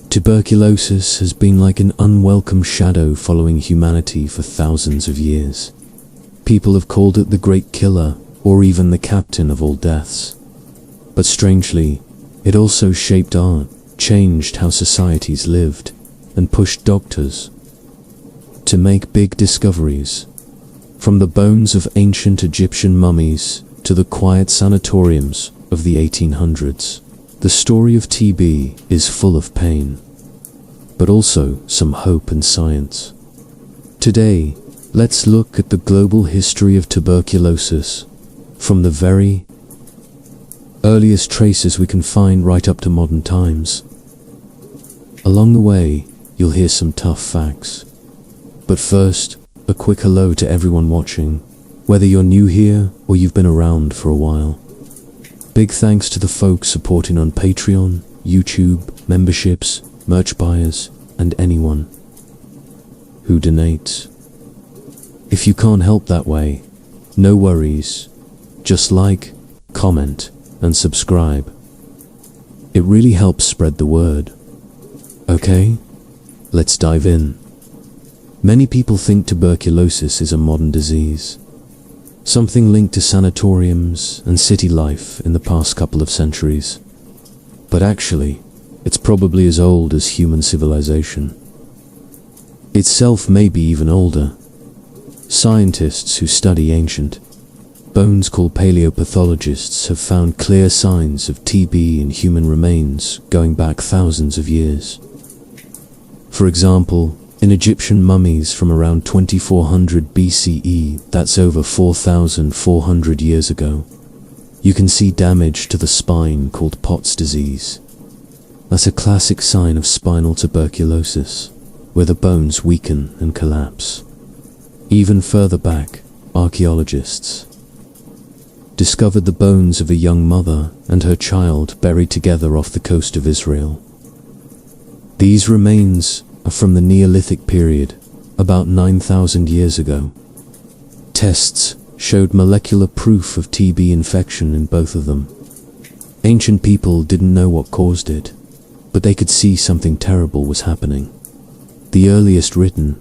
Tuberculosis has been like an unwelcome shadow following humanity for thousands of years. People have called it the great killer, or even the captain of all deaths. But strangely, it also shaped art, changed how societies lived, and pushed doctors to make big discoveries. From the bones of ancient Egyptian mummies to the quiet sanatoriums of the 1800s, the story of TB is full of pain, but also some hope and science. Today, let's look at the global history of tuberculosis, from the very earliest traces we can find right up to modern times. Along the way, you'll hear some tough facts. But first, a quick hello to everyone watching, whether you're new here or you've been around for a while. Big thanks to the folks supporting on Patreon, YouTube, memberships, merch buyers, and anyone who donates. If you can't help that way, no worries. Just like, comment, and subscribe. It really helps spread the word. Okay, let's dive in. Many people think tuberculosis is a modern disease, something linked to sanatoriums and city life in the past couple of centuries. But actually, it's probably as old as human civilization. Itself may be even older. Scientists who study ancient bones, called paleopathologists, have found clear signs of TB in human remains going back thousands of years. For example, in Egyptian mummies from around 2400 BCE, that's over 4,400 years ago, you can see damage to the spine called Pott's disease. That's a classic sign of spinal tuberculosis, where the bones weaken and collapse. Even further back, archaeologists discovered the bones of a young mother and her child buried together off the coast of Israel. These remains are from the Neolithic period, about 9,000 years ago. Tests showed molecular proof of TB infection in both of them. Ancient people didn't know what caused it, but they could see something terrible was happening. The earliest written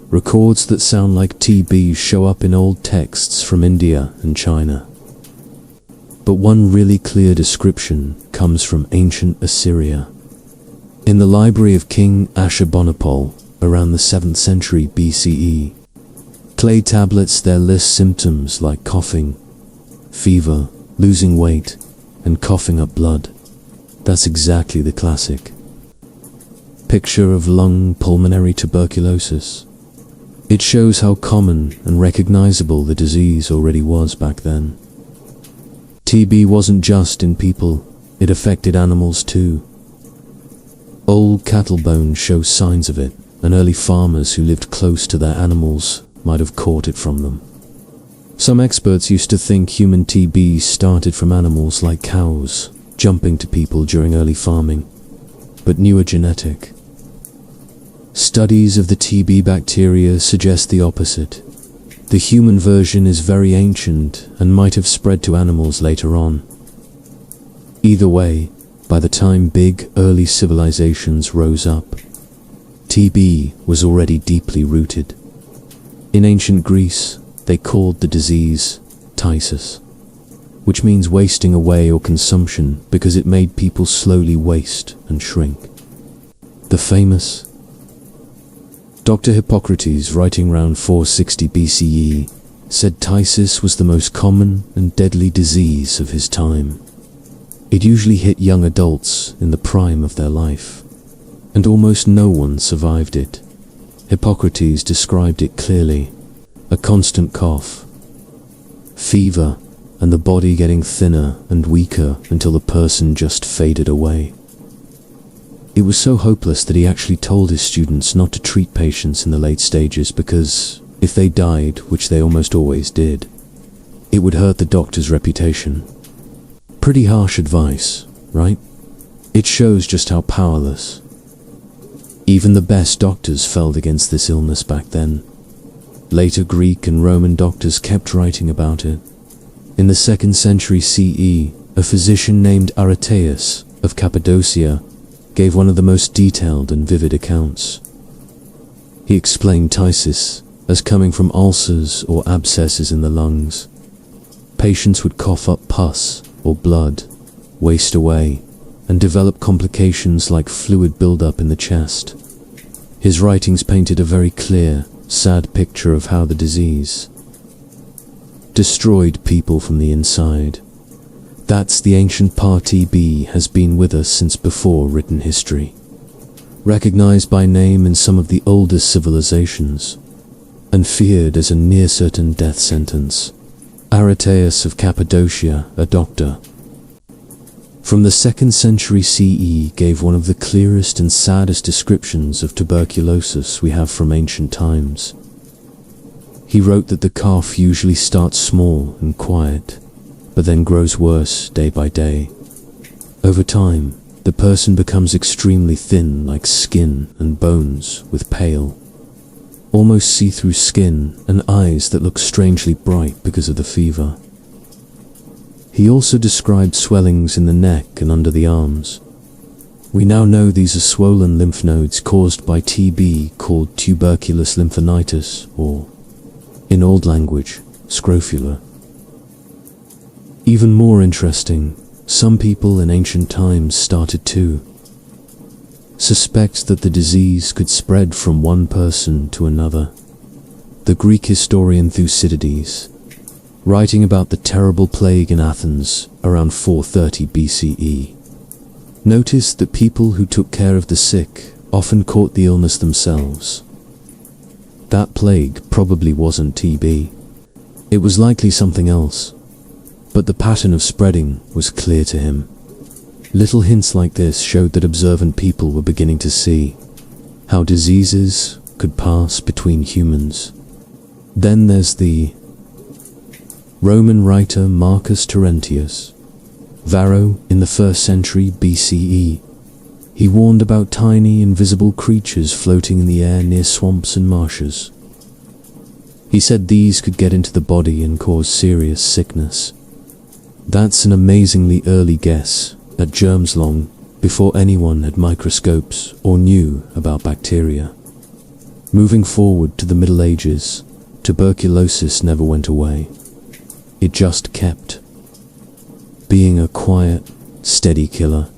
records that sound like TB show up in old texts from India and China. But one really clear description comes from ancient Assyria. In the library of King Ashurbanipal, around the 7th century BCE, clay tablets there list symptoms like coughing, fever, losing weight, and coughing up blood. That's exactly the classic picture of lung pulmonary tuberculosis. It shows how common and recognizable the disease already was back then. TB wasn't just in people, it affected animals too. Old cattle bones show signs of it, and early farmers who lived close to their animals might have caught it from them. Some experts used to think human TB started from animals like cows, jumping to people during early farming, but newer genetic studies of the TB bacteria suggest the opposite. The human version is very ancient and might have spread to animals later on. Either way, by the time big early civilizations rose up, TB was already deeply rooted. In ancient Greece, they called the disease ptysis, which means wasting away or consumption because it made people slowly waste and shrink. The famous Dr. Hippocrates, writing around 460 BCE, said ptysis was the most common and deadly disease of his time. It usually hit young adults in the prime of their life, and almost no one survived it. Hippocrates described it clearly: a constant cough, fever, and the body getting thinner and weaker until the person just faded away. It was so hopeless that he actually told his students not to treat patients in the late stages because if they died, which they almost always did, it would hurt the doctor's reputation. Pretty harsh advice, right? It shows just how powerless even the best doctors felt against this illness back then. Later Greek and Roman doctors kept writing about it. In the 2nd century CE, a physician named Aretaeus of Cappadocia gave one of the most detailed and vivid accounts. He explained phthisis as coming from ulcers or abscesses in the lungs. Patients would cough up pus or blood, waste away, and develop complications like fluid buildup in the chest. His writings painted a very clear, sad picture of how the disease destroyed people from the inside. That's the ancient TB has been with us since before written history. Recognized by name in some of the oldest civilizations, and feared as a near-certain death sentence. Aretaeus of Cappadocia, a doctor from the 2nd century CE, gave one of the clearest and saddest descriptions of tuberculosis we have from ancient times. He wrote that the cough usually starts small and quiet, but then grows worse day by day. Over time, the person becomes extremely thin, like skin and bones, with pale, almost see-through skin and eyes that look strangely bright because of the fever. He also described swellings in the neck and under the arms. We now know these are swollen lymph nodes caused by TB, called tuberculous lymphadenitis, or, in old language, Scrofula. Even more interesting, some people in ancient times started to suspect that the disease could spread from one person to another. The Greek historian Thucydides, writing about the terrible plague in Athens around 430 BCE, noticed that people who took care of the sick often caught the illness themselves. That plague probably wasn't TB. It was likely something else, but the pattern of spreading was clear to him. Little hints like this showed that observant people were beginning to see how diseases could pass between humans. Then there's the Roman writer Marcus Terentius, Varro in the 1st century BCE. He warned about tiny invisible creatures floating in the air near swamps and marshes. He said these could get into the body and cause serious sickness. That's an amazingly early guess at germs, long before anyone had microscopes or knew about bacteria. Moving forward to the Middle Ages, tuberculosis never went away. It just kept being a quiet, steady killer.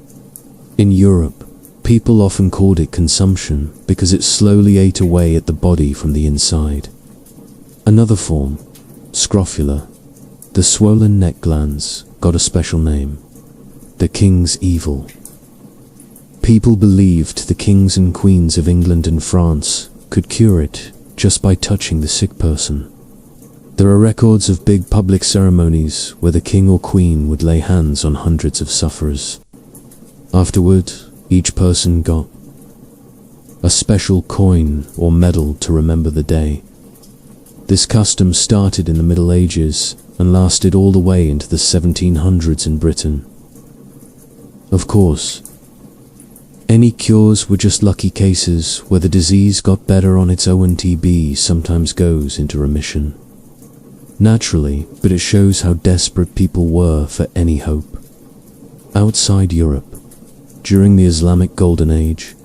In Europe, people often called it consumption because it slowly ate away at the body from the inside. Another form, Scrofula, the swollen neck glands, got a special name, the king's evil. People believed the kings and queens of England and France could cure it just by touching the sick person. There are records of big public ceremonies where the king or queen would lay hands on hundreds of sufferers. Afterward, each person got a special coin or medal to remember the day. This custom started in the Middle Ages and lasted all the way into the 1700s in Britain. Of course, any cures were just lucky cases where the disease got better on its own. TB sometimes goes into remission naturally, but it shows how desperate people were for any hope. Outside Europe, during the Islamic Golden Age,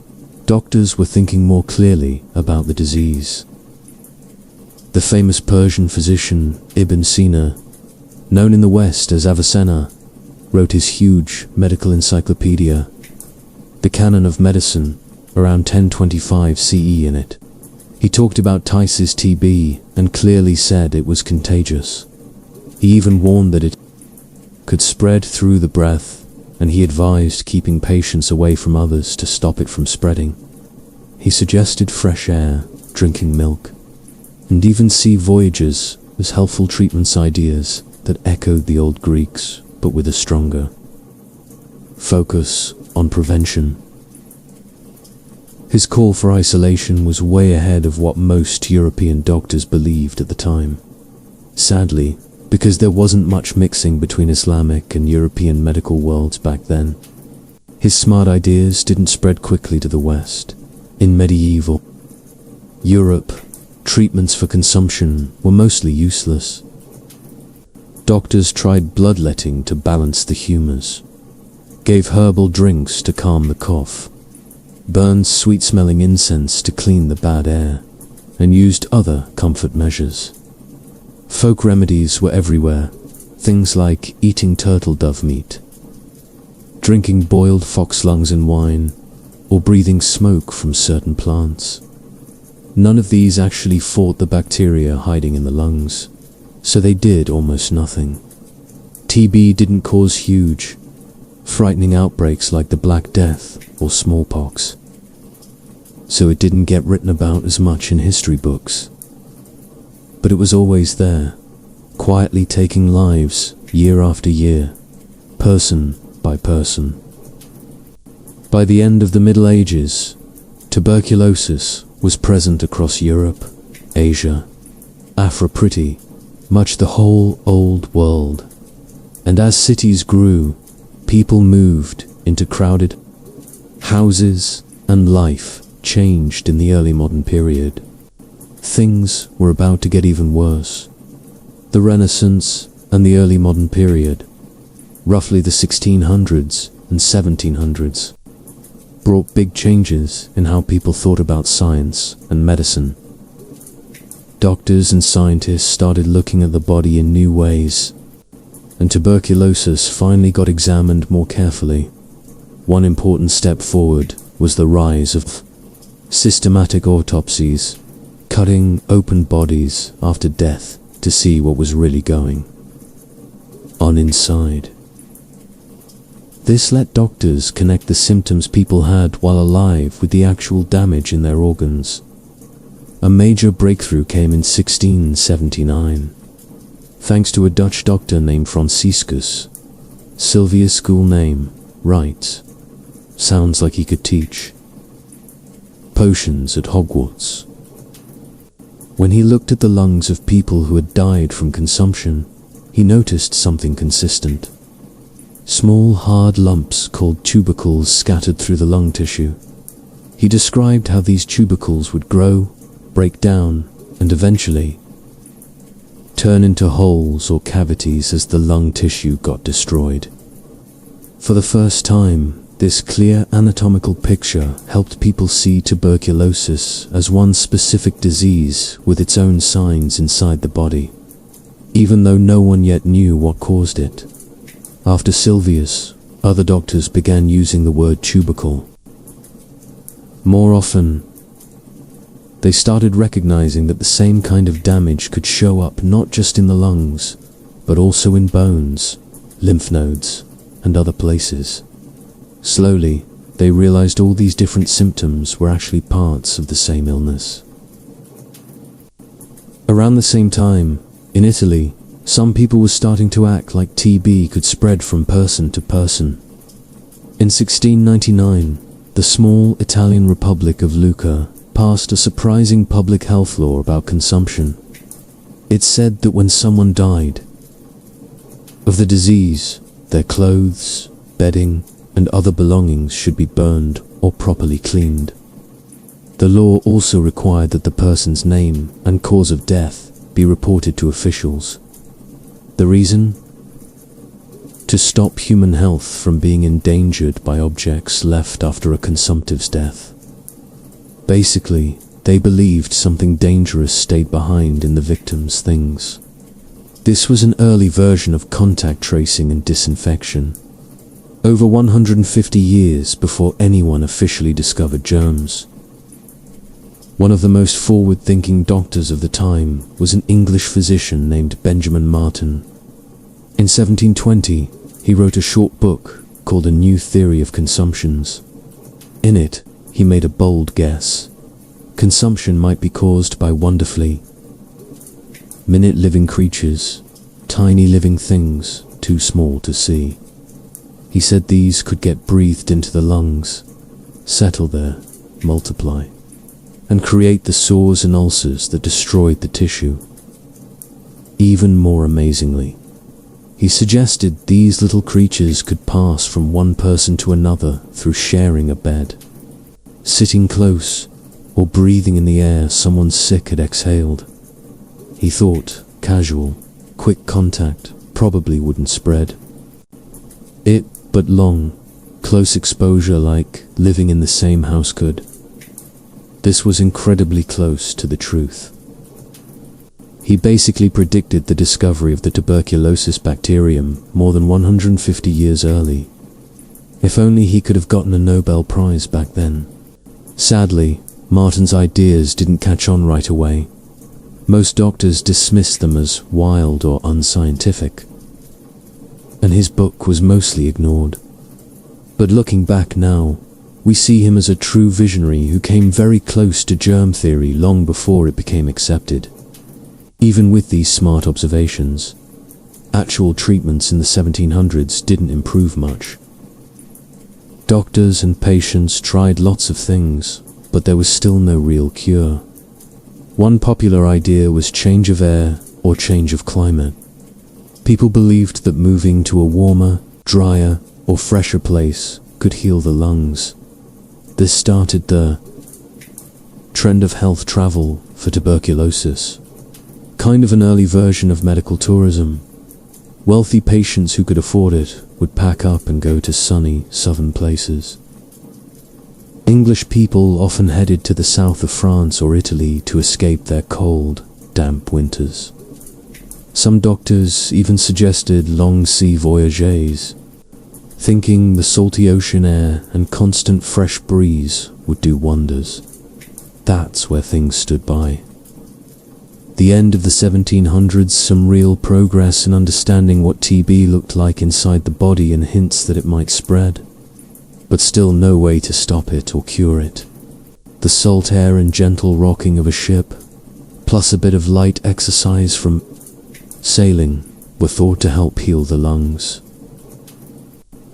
doctors were thinking more clearly about the disease. The famous Persian physician Ibn Sina, known in the West as Avicenna, wrote his huge medical encyclopedia, the Canon of Medicine, around 1025 CE. In it, he talked about phthisis TB and clearly said it was contagious. He even warned that it could spread through the breath, and he advised keeping patients away from others to stop it from spreading. He suggested fresh air, drinking milk, and even sea voyages as helpful treatments ideas that echoed the old Greeks, but with a stronger focus on prevention. His call for isolation was way ahead of what most European doctors believed at the time. Sadly, because there wasn't much mixing between Islamic and European medical worlds back then, his smart ideas didn't spread quickly to the West. In medieval Europe, treatments for consumption were mostly useless. Doctors tried bloodletting to balance the humors, gave herbal drinks to calm the cough, burned sweet-smelling incense to clean the bad air, and used other comfort measures. Folk remedies were everywhere, things like eating turtle dove meat, drinking boiled fox lungs in wine, or breathing smoke from certain plants. None of these actually fought the bacteria hiding in the lungs, so they did almost nothing. TB didn't cause huge, frightening outbreaks like the Black Death or smallpox, so it didn't get written about as much in history books. But it was always there, quietly taking lives year after year, person by person. By the end of the Middle Ages, tuberculosis was present across Europe, Asia, Africa, pretty much the whole old world. And as cities grew, people moved into crowded houses, and life changed in the early modern period. Things were about to get even worse. The Renaissance and the early modern period, roughly the 1600s and 1700s, brought big changes in how people thought about science and medicine. Doctors and scientists started looking at the body in new ways, and tuberculosis finally got examined more carefully. One important step forward was the rise of systematic autopsies, cutting open bodies after death to see what was really going on inside. This let doctors connect the symptoms people had while alive with the actual damage in their organs. A major breakthrough came in 1679, thanks to a Dutch doctor named Franciscus. Sylvia's school name, right, sounds like he could teach potions at Hogwarts. When he looked at the lungs of people who had died from consumption, he noticed something consistent. Small, hard lumps called tubercles scattered through the lung tissue. He described how these tubercles would grow, break down, and eventually turn into holes or cavities as the lung tissue got destroyed. For the first time, this clear anatomical picture helped people see tuberculosis as one specific disease with its own signs inside the body, even though no one yet knew what caused it. After Sylvius, other doctors began using the word tubercle more often. They started recognizing that the same kind of damage could show up not just in the lungs, but also in bones, lymph nodes, and other places. Slowly, they realized all these different symptoms were actually parts of the same illness. Around the same time, in Italy, some people were starting to act like TB could spread from person to person. In 1699, the small Italian Republic of Lucca passed a surprising public health law about consumption. It said that when someone died of the disease, their clothes, bedding, and other belongings should be burned or properly cleaned. The law also required that the person's name and cause of death be reported to officials. The reason? To stop human health from being endangered by objects left after a consumptive's death. Basically, they believed something dangerous stayed behind in the victim's things. This was an early version of contact tracing and disinfection, over 150 years before anyone officially discovered germs. One of the most forward-thinking doctors of the time was an English physician named Benjamin Martin. In 1720, he wrote a short book called A New Theory of Consumptions. In it, he made a bold guess. Consumption might be caused by wonderfully minute living creatures, tiny living things too small to see. He said these could get breathed into the lungs, settle there, multiply, and create the sores and ulcers that destroyed the tissue. Even more amazingly, he suggested these little creatures could pass from one person to another through sharing a bed, sitting close, or breathing in the air someone sick had exhaled. He thought casual, quick contact probably wouldn't spread. But long close exposure like living in the same house could. This was incredibly close to the truth. He basically predicted the discovery of the tuberculosis bacterium more than 150 years early. If only he could have gotten a Nobel Prize back then. Sadly, Martin's ideas didn't catch on right away. Most doctors dismissed them as wild or unscientific, and his book was mostly ignored. But looking back now, we see him as a true visionary who came very close to germ theory long before it became accepted. Even with these smart observations, actual treatments in the 1700s didn't improve much. Doctors and patients tried lots of things, but there was still no real cure. One popular idea was change of air or change of climate. People believed that moving to a warmer, drier, or fresher place could heal the lungs. This started the trend of health travel for tuberculosis, kind of an early version of medical tourism. Wealthy patients who could afford it would pack up and go to sunny, southern places. English people often headed to the south of France or Italy to escape their cold, damp winters. Some doctors even suggested long sea voyages, thinking the salty ocean air and constant fresh breeze would do wonders. That's where things stood by. The end of the 1700s, some real progress in understanding what TB looked like inside the body and hints that it might spread, but still no way to stop it or cure it. The salt air and gentle rocking of a ship, plus a bit of light exercise from sailing, were thought to help heal the lungs.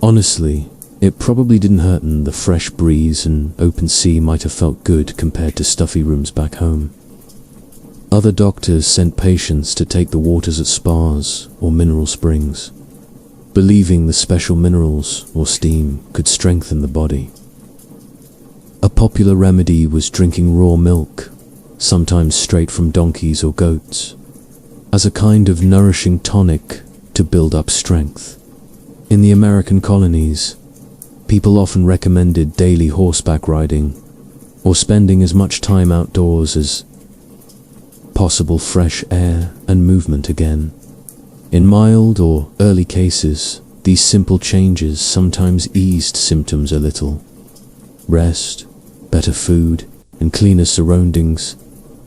Honestly, it probably didn't hurt, and the fresh breeze and open sea might have felt good compared to stuffy rooms back home. Other doctors sent patients to take the waters at spas or mineral springs, believing the special minerals or steam could strengthen the body. A popular remedy was drinking raw milk, sometimes straight from donkeys or goats, as a kind of nourishing tonic to build up strength. In the American colonies, people often recommended daily horseback riding or spending as much time outdoors as possible, fresh air and movement again. In mild or early cases, these simple changes sometimes eased symptoms a little. Rest, better food, and cleaner surroundings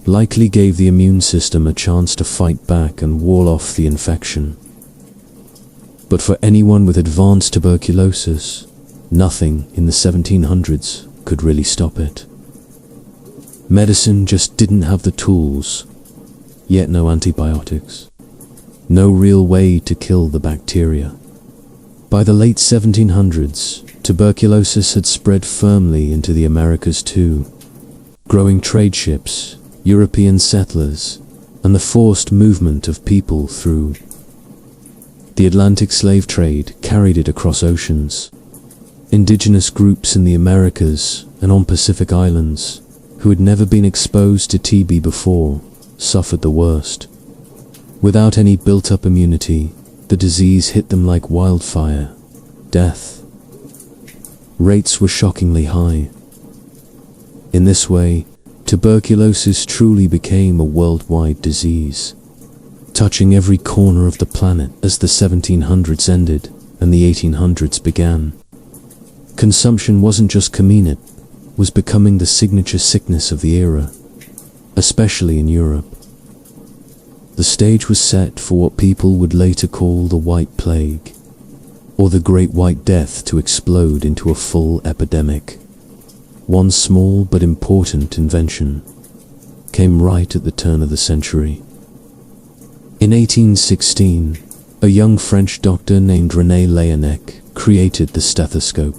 likely gave the immune system a chance to fight back and wall off the infection. But for anyone with advanced tuberculosis, nothing in the 1700s could really stop it. Medicine just didn't have the tools, yet no antibiotics, no real way to kill the bacteria. By the late 1700s, tuberculosis had spread firmly into the Americas too. Growing trade ships, European settlers, and the forced movement of people through the Atlantic slave trade carried it across oceans. Indigenous groups in the Americas and on Pacific Islands, who had never been exposed to TB before, suffered the worst. Without any built-up immunity, the disease hit them like wildfire. Death rates were shockingly high. In this way, tuberculosis truly became a worldwide disease, touching every corner of the planet as the 1700s ended and the 1800s began. Consumption wasn't just coming, it was becoming the signature sickness of the era, especially in Europe. The stage was set for what people would later call the White Plague, or the Great White Death, to explode into a full epidemic. One small but important invention came right at the turn of the century. In 1816, a young French doctor named René Laennec created the stethoscope.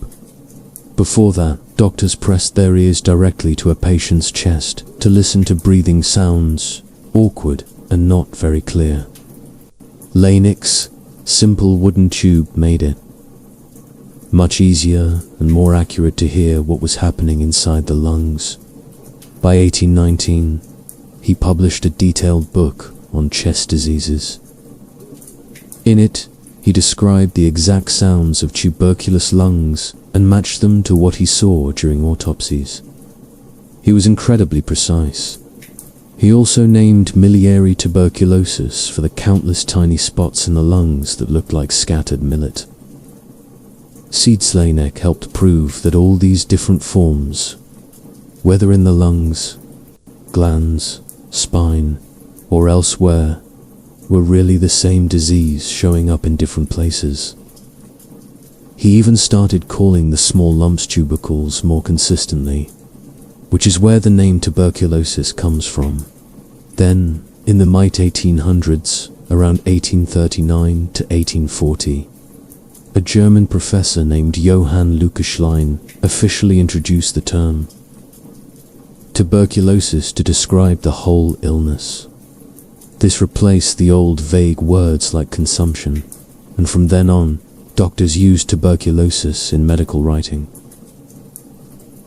Before that, doctors pressed their ears directly to a patient's chest to listen to breathing sounds, awkward and not very clear. Laennec's simple wooden tube made it much easier and more accurate to hear what was happening inside the lungs. By 1819, he published a detailed book on chest diseases. In it, He described the exact sounds of tuberculous lungs and matched them to what he saw during autopsies. He was incredibly precise. He also named miliary tuberculosis for the countless tiny spots in the lungs that looked like scattered millet. Seedslaynek helped prove that all these different forms, whether in the lungs, glands, spine, or elsewhere, were really the same disease showing up in different places. He even started calling the small lumps tubercles more consistently, which is where the name tuberculosis comes from. Then, in the mid 1800s, around 1839 to 1840, a German professor named Johann Lukaschlein officially introduced the term tuberculosis to describe the whole illness. This replaced the old vague words like consumption, and from then on, doctors used tuberculosis in medical writing.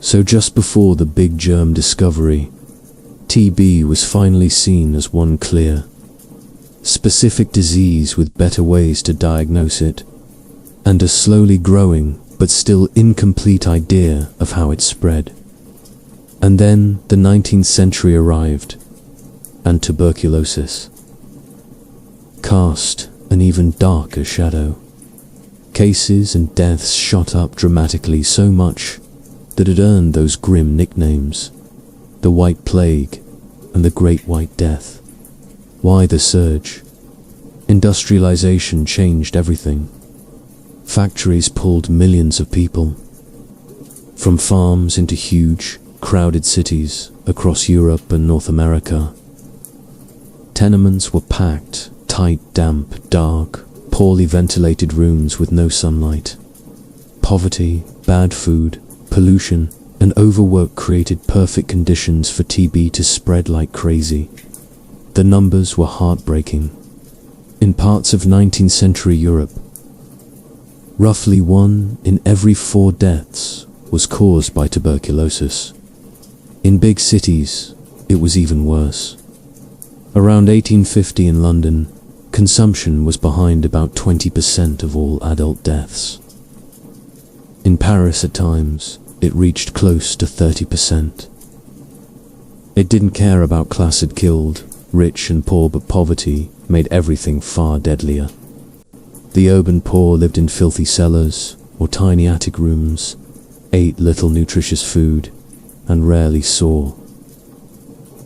So just before the big germ discovery, TB was finally seen as one clear, specific disease with better ways to diagnose it, and a slowly growing but still incomplete idea of how it spread. And then the 19th century arrived, and tuberculosis cast an even darker shadow. Cases and deaths shot up dramatically, so much that it earned those grim nicknames, the White Plague and the Great White Death. Why the surge? Industrialization changed everything. Factories pulled millions of people from farms into huge, crowded cities across Europe and North America. Tenements were packed, tight, damp, dark, poorly ventilated rooms with no sunlight. Poverty, bad food, pollution, and overwork created perfect conditions for TB to spread like crazy. The numbers were heartbreaking. In parts of 19th century Europe, roughly 1 in every 4 deaths was caused by tuberculosis. In big cities, it was even worse. Around 1850 in London, consumption was behind about 20% of all adult deaths. In Paris at times, it reached close to 30%. It didn't care about class it killed, rich and poor, but poverty made everything far deadlier. The urban poor lived in filthy cellars or tiny attic rooms, ate little nutritious food, and rarely saw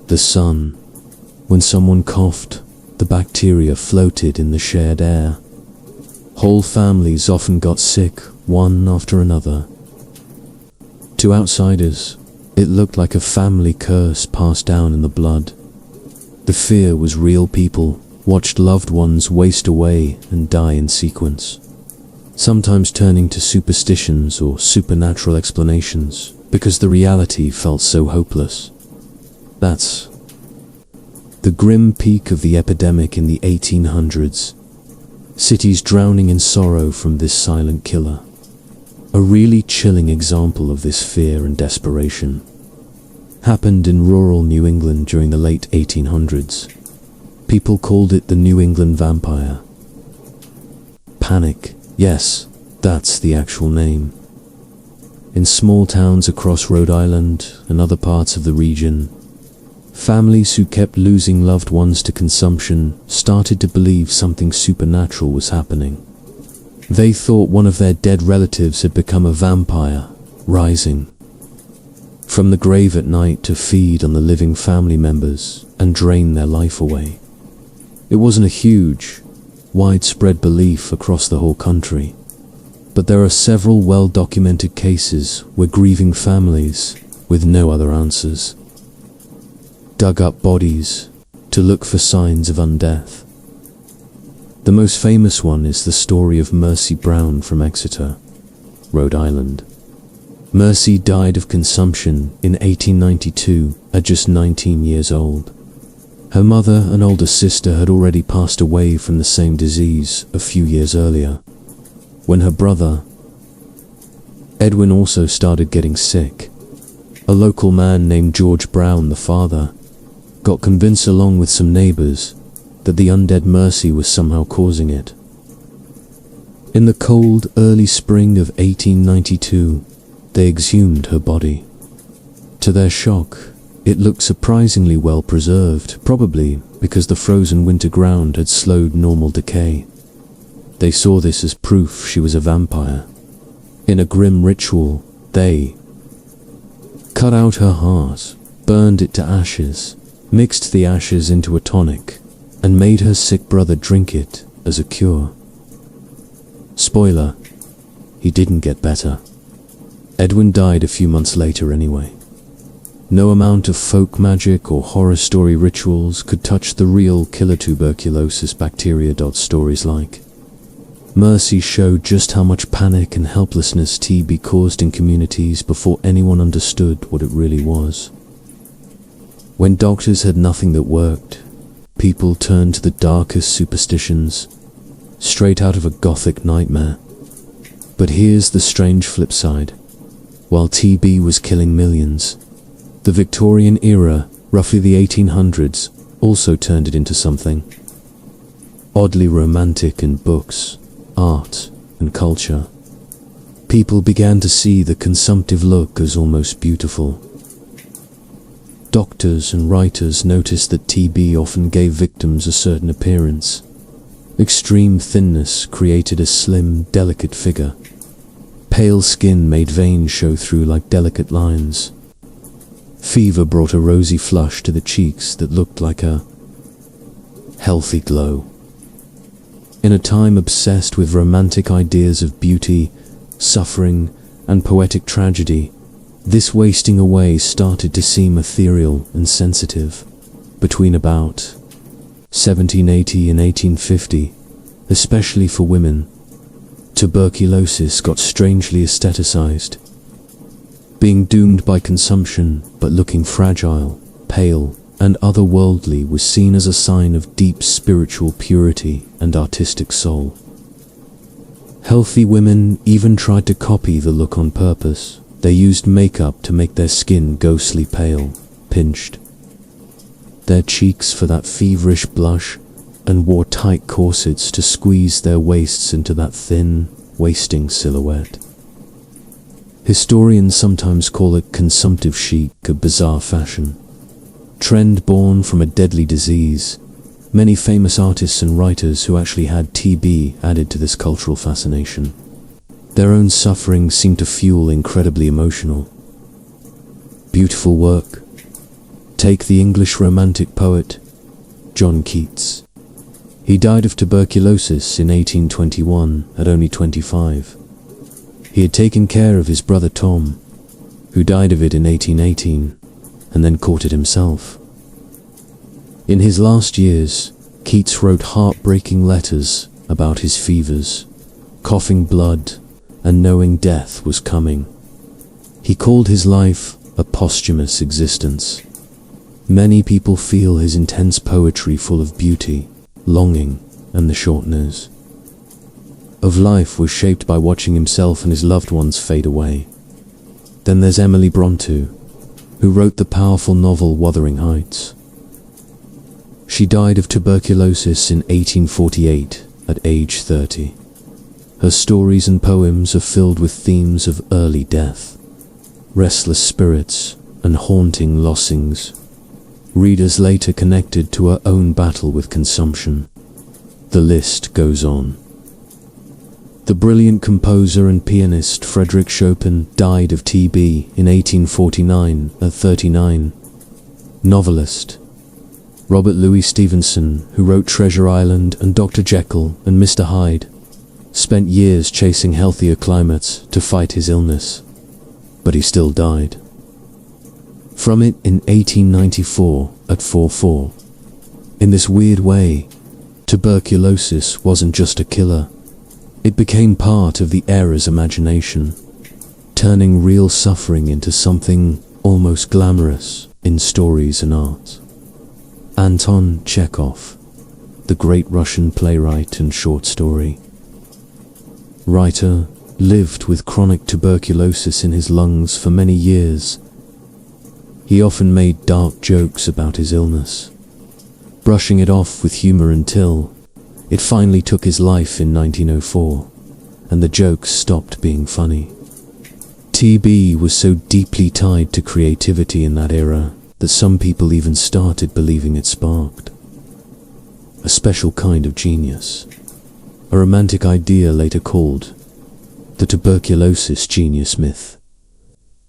the sun. When someone coughed, the bacteria floated in the shared air. Whole families often got sick, one after another. To outsiders, it looked like a family curse passed down in the blood. The fear was real. People watched loved ones waste away and die in sequence, sometimes turning to superstitions or supernatural explanations because the reality felt so hopeless. That's the grim peak of the epidemic in the 1800s. Cities drowning in sorrow from this silent killer. A really chilling example of this fear and desperation happened in rural New England during the late 1800s. People called it the New England vampire. Panic, yes, that's the actual name. In small towns across Rhode Island and other parts of the region, families who kept losing loved ones to consumption started to believe something supernatural was happening. They thought one of their dead relatives had become a vampire, rising from the grave at night to feed on the living family members and drain their life away. It wasn't a huge, widespread belief across the whole country, but there are several well-documented cases where grieving families, with no other answers, dug up bodies to look for signs of undeath. The most famous one is the story of Mercy Brown from Exeter, Rhode Island. Mercy died of consumption in 1892 at just 19 years old. Her mother and older sister had already passed away from the same disease a few years earlier, when her brother, Edwin, also started getting sick. A local man named George Brown, the father, got convinced along with some neighbors that the undead Mercy was somehow causing it. In the cold, early spring of 1892, they exhumed her body. To their shock, it looked surprisingly well preserved, probably because the frozen winter ground had slowed normal decay. They saw this as proof she was a vampire. In a grim ritual, they cut out her heart, burned it to ashes, mixed the ashes into a tonic, and made her sick brother drink it as a cure. Spoiler, he didn't get better. Edwin died a few months later anyway. No amount of folk magic or horror story rituals could touch the real killer tuberculosis bacteria. Stories like Mercy showed just how much panic and helplessness TB caused in communities before anyone understood what it really was. When doctors had nothing that worked, people turned to the darkest superstitions, straight out of a gothic nightmare. But here's the strange flip side. While TB was killing millions, the Victorian era, roughly the 1800s, also turned it into something oddly romantic in books, art, and culture. People began to see the consumptive look as almost beautiful. Doctors and writers noticed that TB often gave victims a certain appearance. Extreme thinness created a slim, delicate figure. Pale skin made veins show through like delicate lines. Fever brought a rosy flush to the cheeks that looked like a healthy glow. In a time obsessed with romantic ideas of beauty, suffering, and poetic tragedy, this wasting away started to seem ethereal and sensitive. Between about 1780 and 1850, especially for women, tuberculosis got strangely aestheticized. Being doomed by consumption, but looking fragile, pale, and otherworldly was seen as a sign of deep spiritual purity and artistic soul. Healthy women even tried to copy the look on purpose. They used makeup to make their skin ghostly pale, pinched their cheeks for that feverish blush, and wore tight corsets to squeeze their waists into that thin, wasting silhouette. Historians sometimes call it consumptive chic, a bizarre fashion trend born from a deadly disease. Many famous artists and writers who actually had TB added to this cultural fascination. Their own suffering seemed to fuel incredibly emotional, beautiful work. Take the English Romantic poet John Keats. He died of tuberculosis in 1821 at only 25. He had taken care of his brother Tom, who died of it in 1818, and then caught it himself. In his last years, Keats wrote heartbreaking letters about his fevers, coughing blood, and knowing death was coming. He called his life a posthumous existence. Many people feel his intense poetry full of beauty, longing, and the shortness of life was shaped by watching himself and his loved ones fade away. Then there's Emily Bronte, who wrote the powerful novel Wuthering Heights. She died of tuberculosis in 1848 at age 30. Her stories and poems are filled with themes of early death, restless spirits, and haunting losings. Readers later connected to her own battle with consumption. The list goes on. The brilliant composer and pianist Frédéric Chopin died of TB in 1849 at 39. Novelist Robert Louis Stevenson, who wrote Treasure Island and Dr. Jekyll and Mr. Hyde, spent years chasing healthier climates to fight his illness, but he still died from it in 1894 at 44. In this weird way, tuberculosis wasn't just a killer. It became part of the era's imagination, turning real suffering into something almost glamorous in stories and art. Anton Chekhov, the great Russian playwright and short story writer, lived with chronic tuberculosis in his lungs for many years. He often made dark jokes about his illness, brushing it off with humor until it finally took his life in 1904. and the jokes stopped being funny. TB was so deeply tied to creativity in that era that some people even started believing it sparked a special kind of genius, a romantic idea later called the tuberculosis genius myth.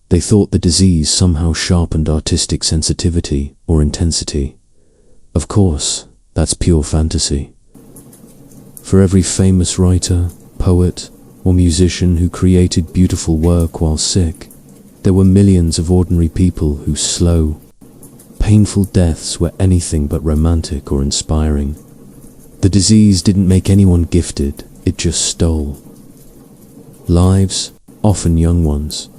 They thought the disease somehow sharpened artistic sensitivity or intensity. Of course, that's pure fantasy. For every famous writer, poet, or musician who created beautiful work while sick, there were millions of ordinary people whose slow, painful deaths were anything but romantic or inspiring. The disease didn't make anyone gifted, it just stole lives, often young ones.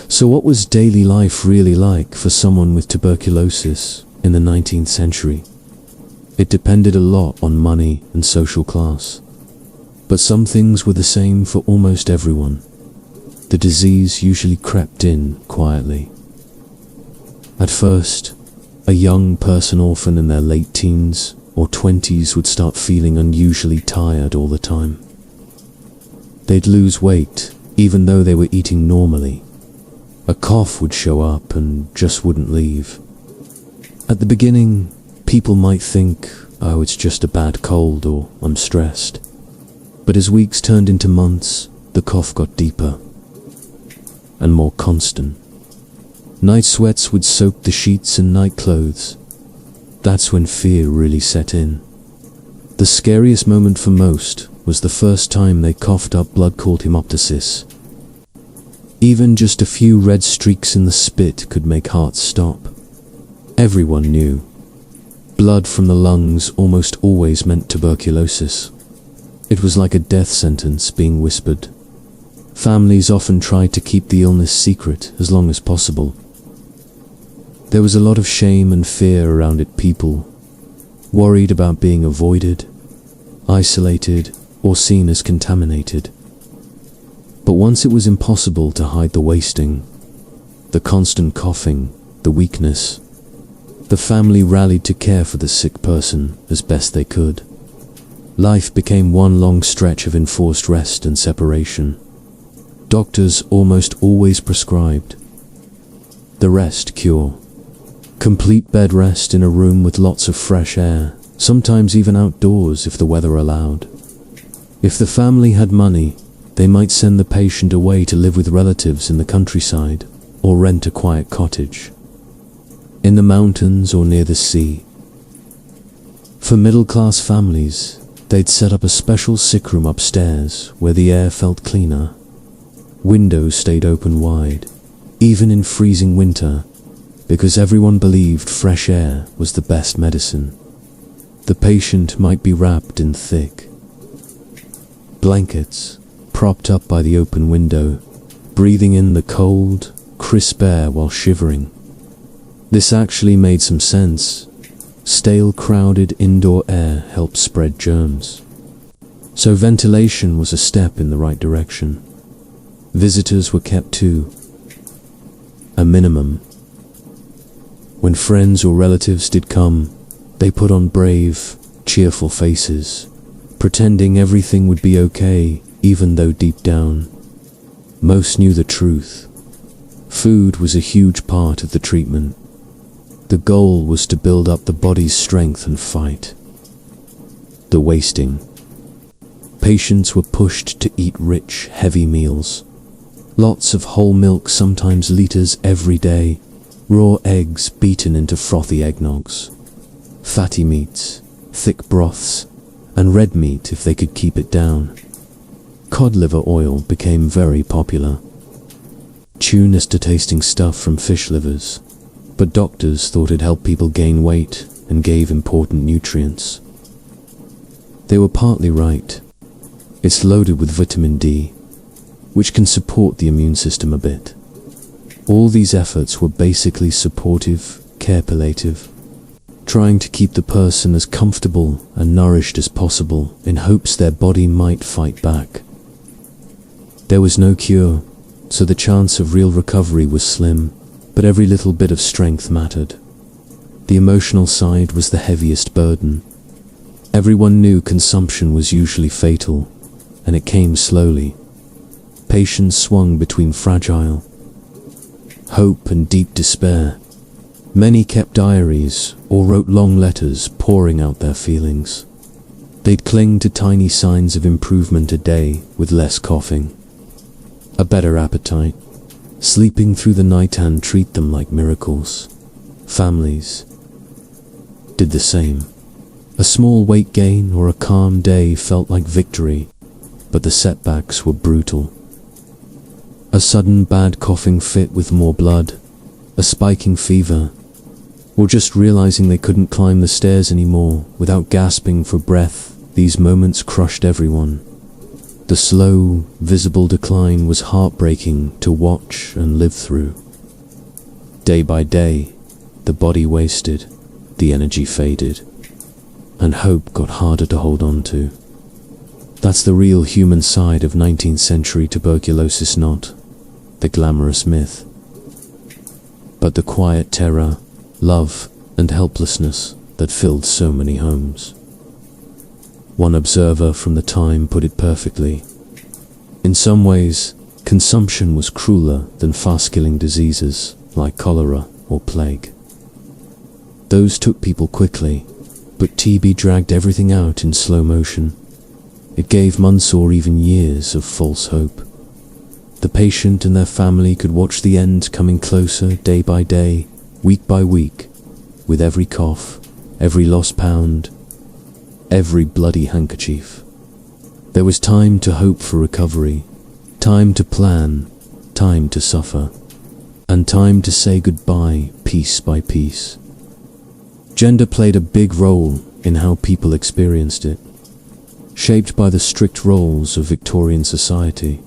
So what was daily life really like for someone with tuberculosis in the 19th century? It depended a lot on money and social class. But some things were the same for almost everyone. The disease usually crept in quietly. At first, a young person orphan in their late teens or 20s would start feeling unusually tired all the time. They'd lose weight, even though they were eating normally. A cough would show up and just wouldn't leave. At the beginning, people might think, oh, it's just a bad cold or I'm stressed. But as weeks turned into months, the cough got deeper and more constant. Night sweats would soak the sheets and night clothes. That's when fear really set in. The scariest moment for most was the first time they coughed up blood called hemoptysis. Even just a few red streaks in the spit could make hearts stop. Everyone knew. Blood from the lungs almost always meant tuberculosis. It was like a death sentence being whispered. Families often tried to keep the illness secret as long as possible. There was a lot of shame and fear around it. People worried about being avoided, isolated, or seen as contaminated. But once it was impossible to hide the wasting, the constant coughing, the weakness, the family rallied to care for the sick person as best they could. Life became one long stretch of enforced rest and separation. Doctors almost always prescribed the rest cure. Complete bed rest in a room with lots of fresh air, sometimes even outdoors if the weather allowed. If the family had money, they might send the patient away to live with relatives in the countryside or rent a quiet cottage in the mountains or near the sea. For middle-class families, they'd set up a special sick room upstairs where the air felt cleaner. Windows stayed open wide, even in freezing winter, because everyone believed fresh air was the best medicine. The patient might be wrapped in thick blankets, propped up by the open window, breathing in the cold, crisp air while shivering. This actually made some sense. Stale, crowded indoor air helped spread germs. So ventilation was a step in the right direction. Visitors were kept to a minimum. When friends or relatives did come, they put on brave, cheerful faces, pretending everything would be okay, even though deep down, most knew the truth. Food was a huge part of the treatment. The goal was to build up the body's strength and fight the wasting. Patients were pushed to eat rich, heavy meals. Lots of whole milk, sometimes liters every day. Raw eggs beaten into frothy eggnogs. Fatty meats, thick broths, and red meat if they could keep it down. Cod liver oil became very popular. Tunist to tasting stuff from fish livers. But doctors thought it helped people gain weight and gave important nutrients. They were partly right. It's loaded with vitamin D, which can support the immune system a bit. All these efforts were basically supportive, care palliative, trying to keep the person as comfortable and nourished as possible in hopes their body might fight back. There was no cure, so the chance of real recovery was slim. But every little bit of strength mattered. The emotional side was the heaviest burden. Everyone knew consumption was usually fatal. and it came slowly. Patients swung between fragile hope and deep despair. Many kept diaries or wrote long letters pouring out their feelings. They'd cling to tiny signs of improvement a day with less coughing, a better appetite, sleeping through the night, and treat them like miracles. Families did the same. A small weight gain or a calm day felt like victory, but the setbacks were brutal. A sudden bad coughing fit with more blood, a spiking fever, or just realizing they couldn't climb the stairs anymore without gasping for breath. These moments crushed everyone. The slow, visible decline was heartbreaking to watch and live through. Day by day, the body wasted, the energy faded, and hope got harder to hold on to. That's the real human side of 19th century tuberculosis, not the glamorous myth, but the quiet terror, love, and helplessness that filled so many homes. One observer from the time put it perfectly. In some ways, consumption was crueler than fast-killing diseases like cholera or plague. Those took people quickly, but TB dragged everything out in slow motion. It gave months or even years of false hope. The patient and their family could watch the end coming closer day by day, week by week, with every cough, every lost pound, every bloody handkerchief. There was time to hope for recovery, time to plan, time to suffer, and time to say goodbye piece by piece. Gender played a big role in how people experienced it, shaped by the strict roles of Victorian society.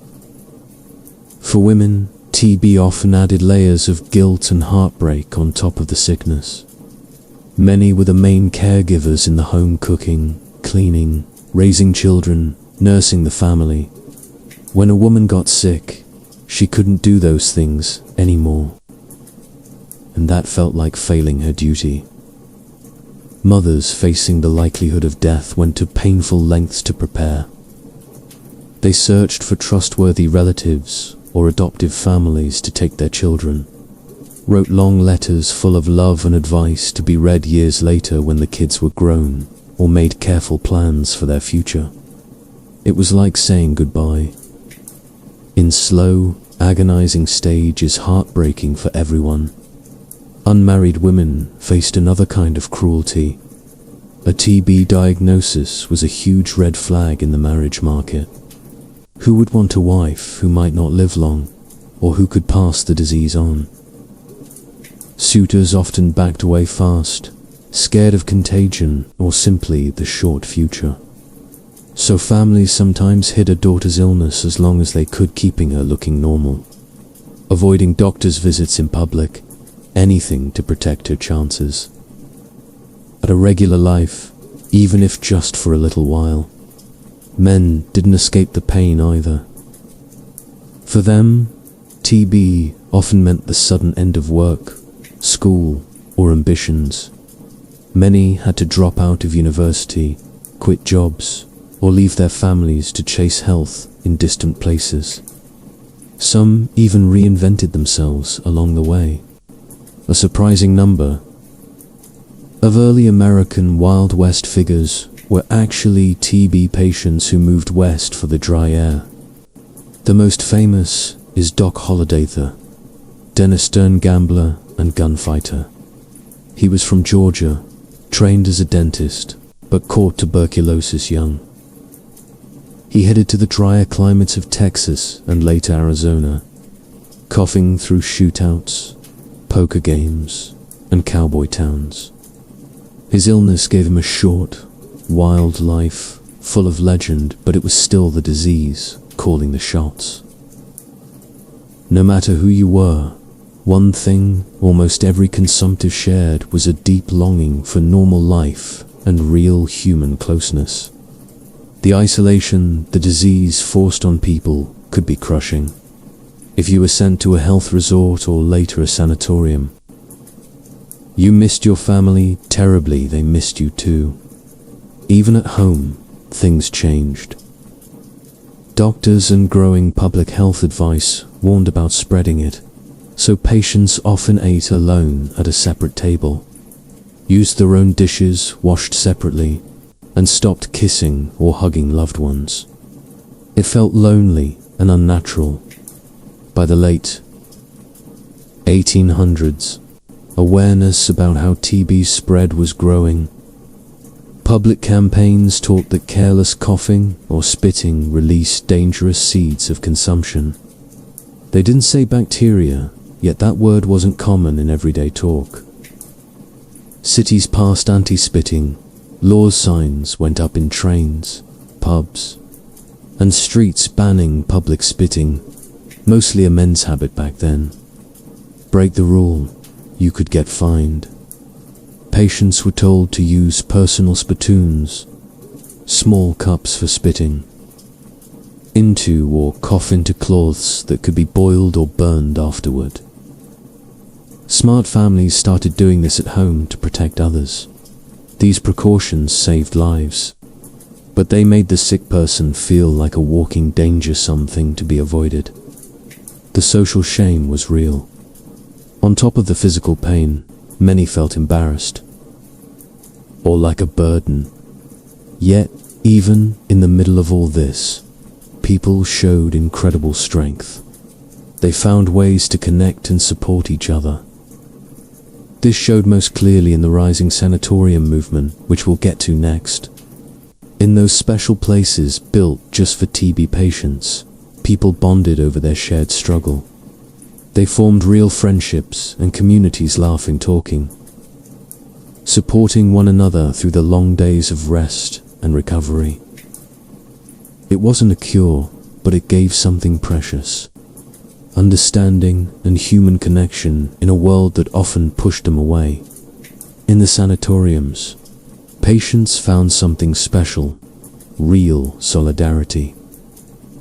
For women, TB often added layers of guilt and heartbreak on top of the sickness. Many were the main caregivers in the home, cooking, cleaning, raising children, nursing the family. When a woman got sick, she couldn't do those things anymore, and that felt like failing her duty. Mothers facing the likelihood of death went to painful lengths to prepare. They searched for trustworthy relatives or adoptive families to take their children, wrote long letters full of love and advice to be read years later when the kids were grown, or made careful plans for their future. It was like saying goodbye. In slow, agonizing stage is heartbreaking for everyone. Unmarried women faced another kind of cruelty. A TB diagnosis was a huge red flag in the marriage market. Who would want a wife who might not live long, or who could pass the disease on? Suitors often backed away fast, scared of contagion or simply the short future. So families sometimes hid a daughter's illness as long as they could, keeping her looking normal, avoiding doctor's visits in public, anything to protect her chances at a regular life, even if just for a little while. Men didn't escape the pain either. For them, TB often meant the sudden end of work, school, or ambitions. Many had to drop out of university, quit jobs, or leave their families to chase health in distant places. Some even reinvented themselves along the way. A surprising number of early American Wild West figures were actually TB patients who moved west for the dry air. The most famous is Doc Holliday, the Denistern gambler and gunfighter. He was from Georgia, trained as a dentist, but caught tuberculosis young. He headed to the drier climates of Texas and later Arizona, coughing through shootouts, poker games, and cowboy towns. His illness gave him a short, wild life, full of legend, but it was still the disease calling the shots. No matter who you were, one thing almost every consumptive shared was a deep longing for normal life and real human closeness. The isolation the disease forced on people could be crushing. If you were sent to a health resort or later a sanatorium, you missed your family terribly, they missed you too. Even at home, things changed. Doctors and growing public health advice warned about spreading it, so patients often ate alone at a separate table, used their own dishes washed separately, and stopped kissing or hugging loved ones. It felt lonely and unnatural. By the late 1800s, awareness about how TB spread was growing. Public campaigns taught that careless coughing or spitting released dangerous seeds of consumption. They didn't say bacteria, yet that word wasn't common in everyday talk. Cities passed anti-spitting, law signs went up in trains, pubs, and streets banning public spitting, mostly a men's habit back then. Break the rule, you could get fined. Patients were told to use personal spittoons, small cups for spitting, into or cough into cloths that could be boiled or burned afterward. Smart families started doing this at home to protect others. These precautions saved lives, but they made the sick person feel like a walking danger, something to be avoided. The social shame was real. On top of the physical pain, many felt embarrassed, or like a burden. Yet, even in the middle of all this, people showed incredible strength. They found ways to connect and support each other. This showed most clearly in the rising sanatorium movement, which we'll get to next. In those special places built just for TB patients, people bonded over their shared struggle. They formed real friendships and communities, laughing, talking, supporting one another through the long days of rest and recovery. It wasn't a cure, but it gave something precious: understanding and human connection in a world that often pushed them away. In the sanatoriums, patients found something special: real solidarity.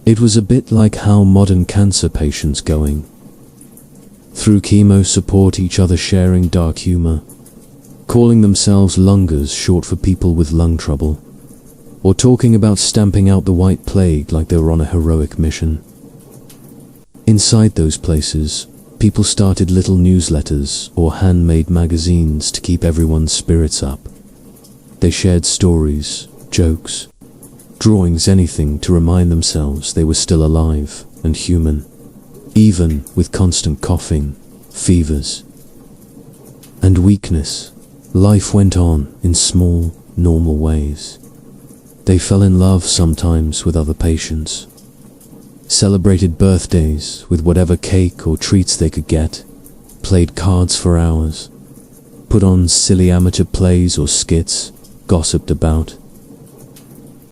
It was a bit like how modern cancer patients going through chemo support each other, sharing dark humor, calling themselves lungers, short for people with lung trouble, or talking about stamping out the white plague like they were on a heroic mission. Inside those places, people started little newsletters or handmade magazines to keep everyone's spirits up. They shared stories, jokes, drawings, anything to remind themselves they were still alive and human, even with constant coughing, fevers, and weakness. Life went on in small, normal ways. They fell in love sometimes with other patients, celebrated birthdays with whatever cake or treats they could get, played cards for hours, put on silly amateur plays or skits, gossiped about.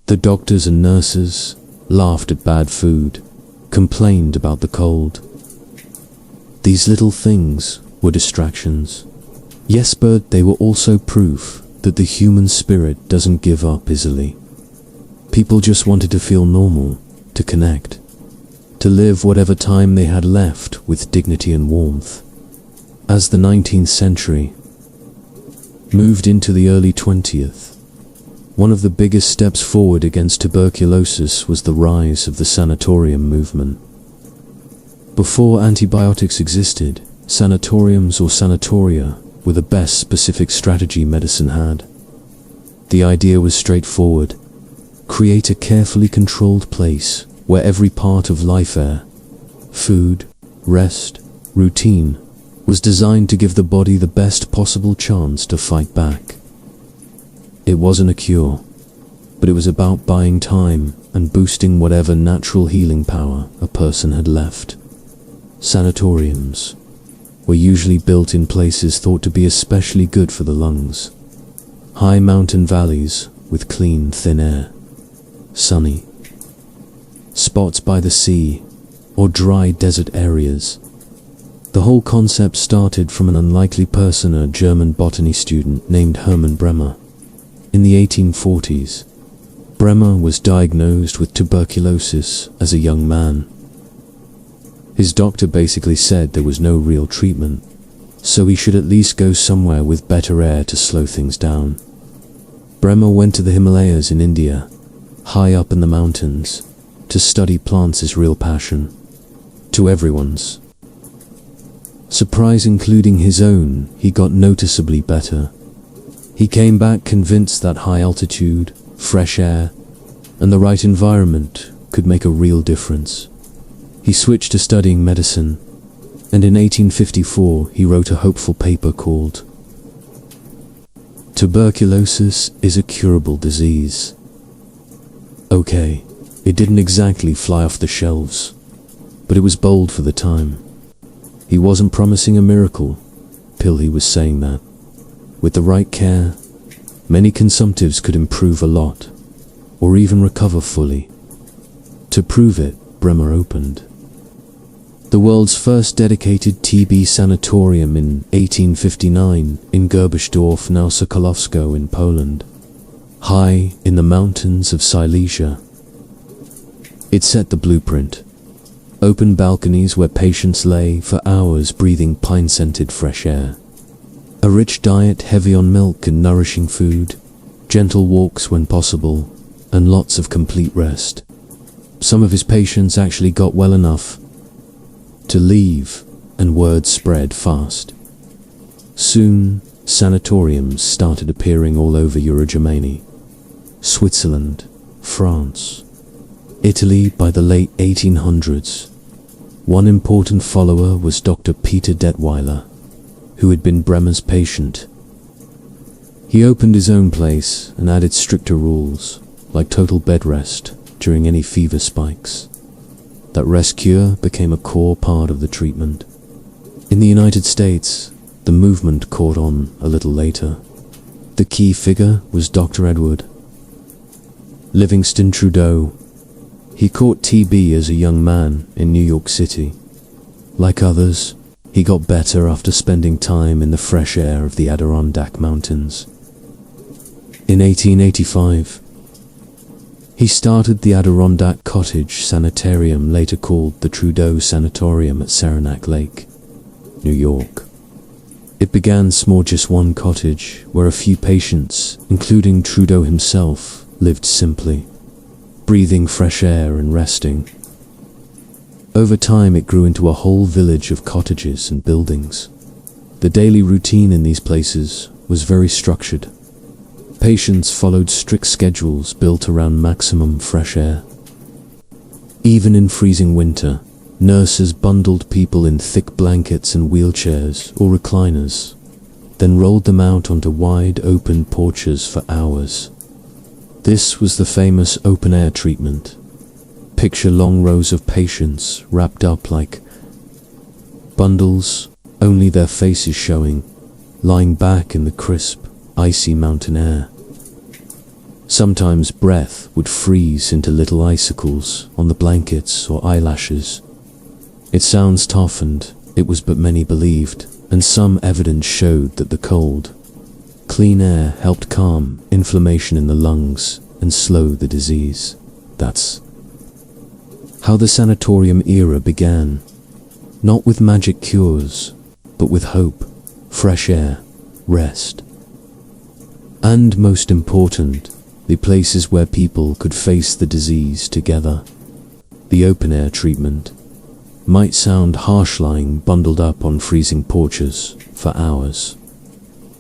The doctors and nurses laughed at bad food, complained about the cold. These little things were distractions. Yes, but they were also proof that the human spirit doesn't give up easily. People just wanted to feel normal, to connect, to live whatever time they had left with dignity and warmth. As the 19th century moved into the early 20th, one of the biggest steps forward against tuberculosis was the rise of the sanatorium movement. Before antibiotics existed, sanatoriums or sanatoria were the best specific strategy medicine had. The idea was straightforward: create a carefully controlled place where every part of life, air, food, rest, routine, was designed to give the body the best possible chance to fight back. It wasn't a cure, but it was about buying time and boosting whatever natural healing power a person had left. Sanatoriums were usually built in places thought to be especially good for the lungs: high mountain valleys with clean, thin air, sunny spots by the sea, or dry desert areas. The whole concept started from an unlikely person, a German botany student named Hermann Bremer. In the 1840s, Bremer was diagnosed with tuberculosis as a young man. His doctor basically said there was no real treatment, so he should at least go somewhere with better air to slow things down. Bremer went to the Himalayas in India, high up in the mountains, to study plants is real passion. To everyone's surprise, including his own, he got noticeably better. He came back convinced that high altitude, fresh air, and the right environment could make a real difference. He switched to studying medicine, and in 1854 he wrote a hopeful paper called Tuberculosis is a Curable Disease. Okay, it didn't exactly fly off the shelves, but it was bold for the time. He wasn't promising a miracle pill, he was saying that, with the right care, many consumptives could improve a lot, or even recover fully. To prove it, Bremer opened the world's first dedicated TB sanatorium in 1859 in Gerbesdorf, now Sokolowsko in Poland, high in the mountains of Silesia. It set the blueprint. Open balconies where patients lay for hours breathing pine-scented fresh air. A rich diet heavy on milk and nourishing food, gentle walks when possible, and lots of complete rest. Some of his patients actually got well enough to leave, and word spread fast. Soon, sanatoriums started appearing all over Eurogermany, Switzerland, France, Italy. By the late 1800s, one important follower was Dr. Peter Detweiler, who had been Bremer's patient. He opened his own place and added stricter rules, like total bed rest during any fever spikes. That rest cure became a core part of the treatment. In the United States, the movement caught on a little later. The key figure was Dr. Edward Livingston Trudeau. He caught TB as a young man in New York City. Like others, he got better after spending time in the fresh air of the Adirondack Mountains. In 1885, he started the Adirondack Cottage Sanitarium, later called the Trudeau Sanatorium, at Saranac Lake, New York. It began small, just one cottage, where a few patients, including Trudeau himself, lived simply, breathing fresh air and resting. Over time it grew into a whole village of cottages and buildings. The daily routine in these places was very structured. Patients followed strict schedules built around maximum fresh air. Even in freezing winter, nurses bundled people in thick blankets and wheelchairs or recliners, then rolled them out onto wide open porches for hours. This was the famous open-air treatment. Picture long rows of patients wrapped up like bundles, only their faces showing, lying back in the crisp, icy mountain air. Sometimes breath would freeze into little icicles on the blankets or eyelashes. It sounds tough, and it was, but many believed, and some evidence showed that the cold, clean air helped calm inflammation in the lungs and slow the disease. That's how the sanatorium era began, not with magic cures, but with hope, fresh air, rest, and most important, the places where people could face the disease together. The open-air treatment might sound harsh, lying bundled up on freezing porches for hours,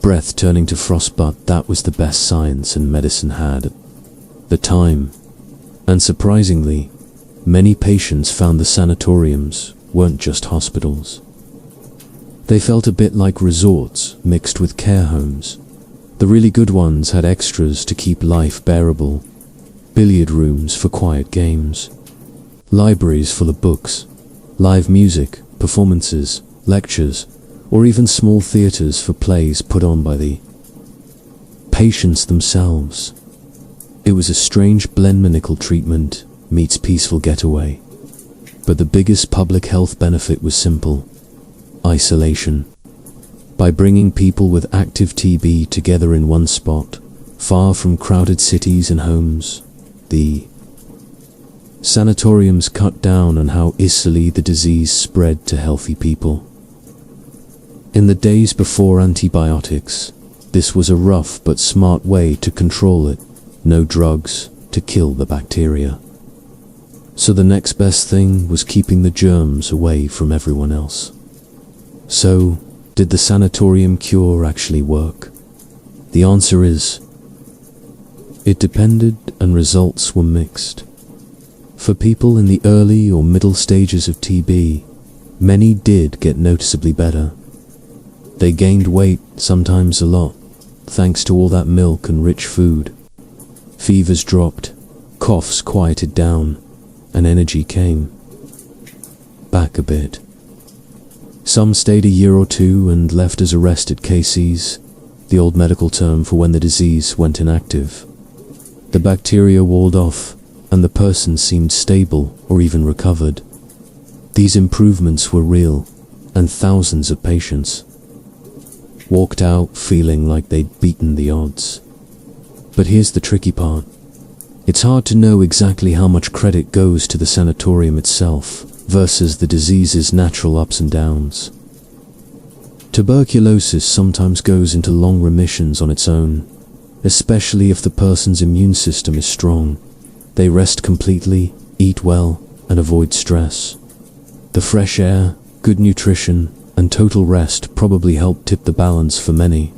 breath turning to frost, but that was the best science and medicine had at the time. And surprisingly, many patients found the sanatoriums weren't just hospitals. They felt a bit like resorts mixed with care homes. The really good ones had extras to keep life bearable, billiard rooms for quiet games, libraries full of books, live music, performances, lectures, or even small theaters for plays put on by the patients themselves. It was a strange blend: medical treatment meets peaceful getaway. But the biggest public health benefit was simple: isolation. By bringing people with active TB together in one spot, far from crowded cities and homes, the sanatoriums cut down on how easily the disease spread to healthy people. In the days before antibiotics, this was a rough but smart way to control it. No drugs to kill the bacteria. So the next best thing was keeping the germs away from everyone else. So, did the sanatorium cure actually work? The answer is, it depended, and results were mixed. For people in the early or middle stages of TB, many did get noticeably better. They gained weight, sometimes a lot, thanks to all that milk and rich food. Fevers dropped, coughs quieted down, and energy came back a bit. Some stayed a year or two and left as arrested cases, the old medical term for when the disease went inactive. The bacteria walled off, and the person seemed stable or even recovered. These improvements were real, and thousands of patients walked out feeling like they'd beaten the odds. But here's the tricky part. It's hard to know exactly how much credit goes to the sanatorium itself versus the disease's natural ups and downs. Tuberculosis sometimes goes into long remissions on its own, especially if the person's immune system is strong. They rest completely, eat well, and avoid stress. The fresh air, good nutrition, and total rest probably helped tip the balance for many,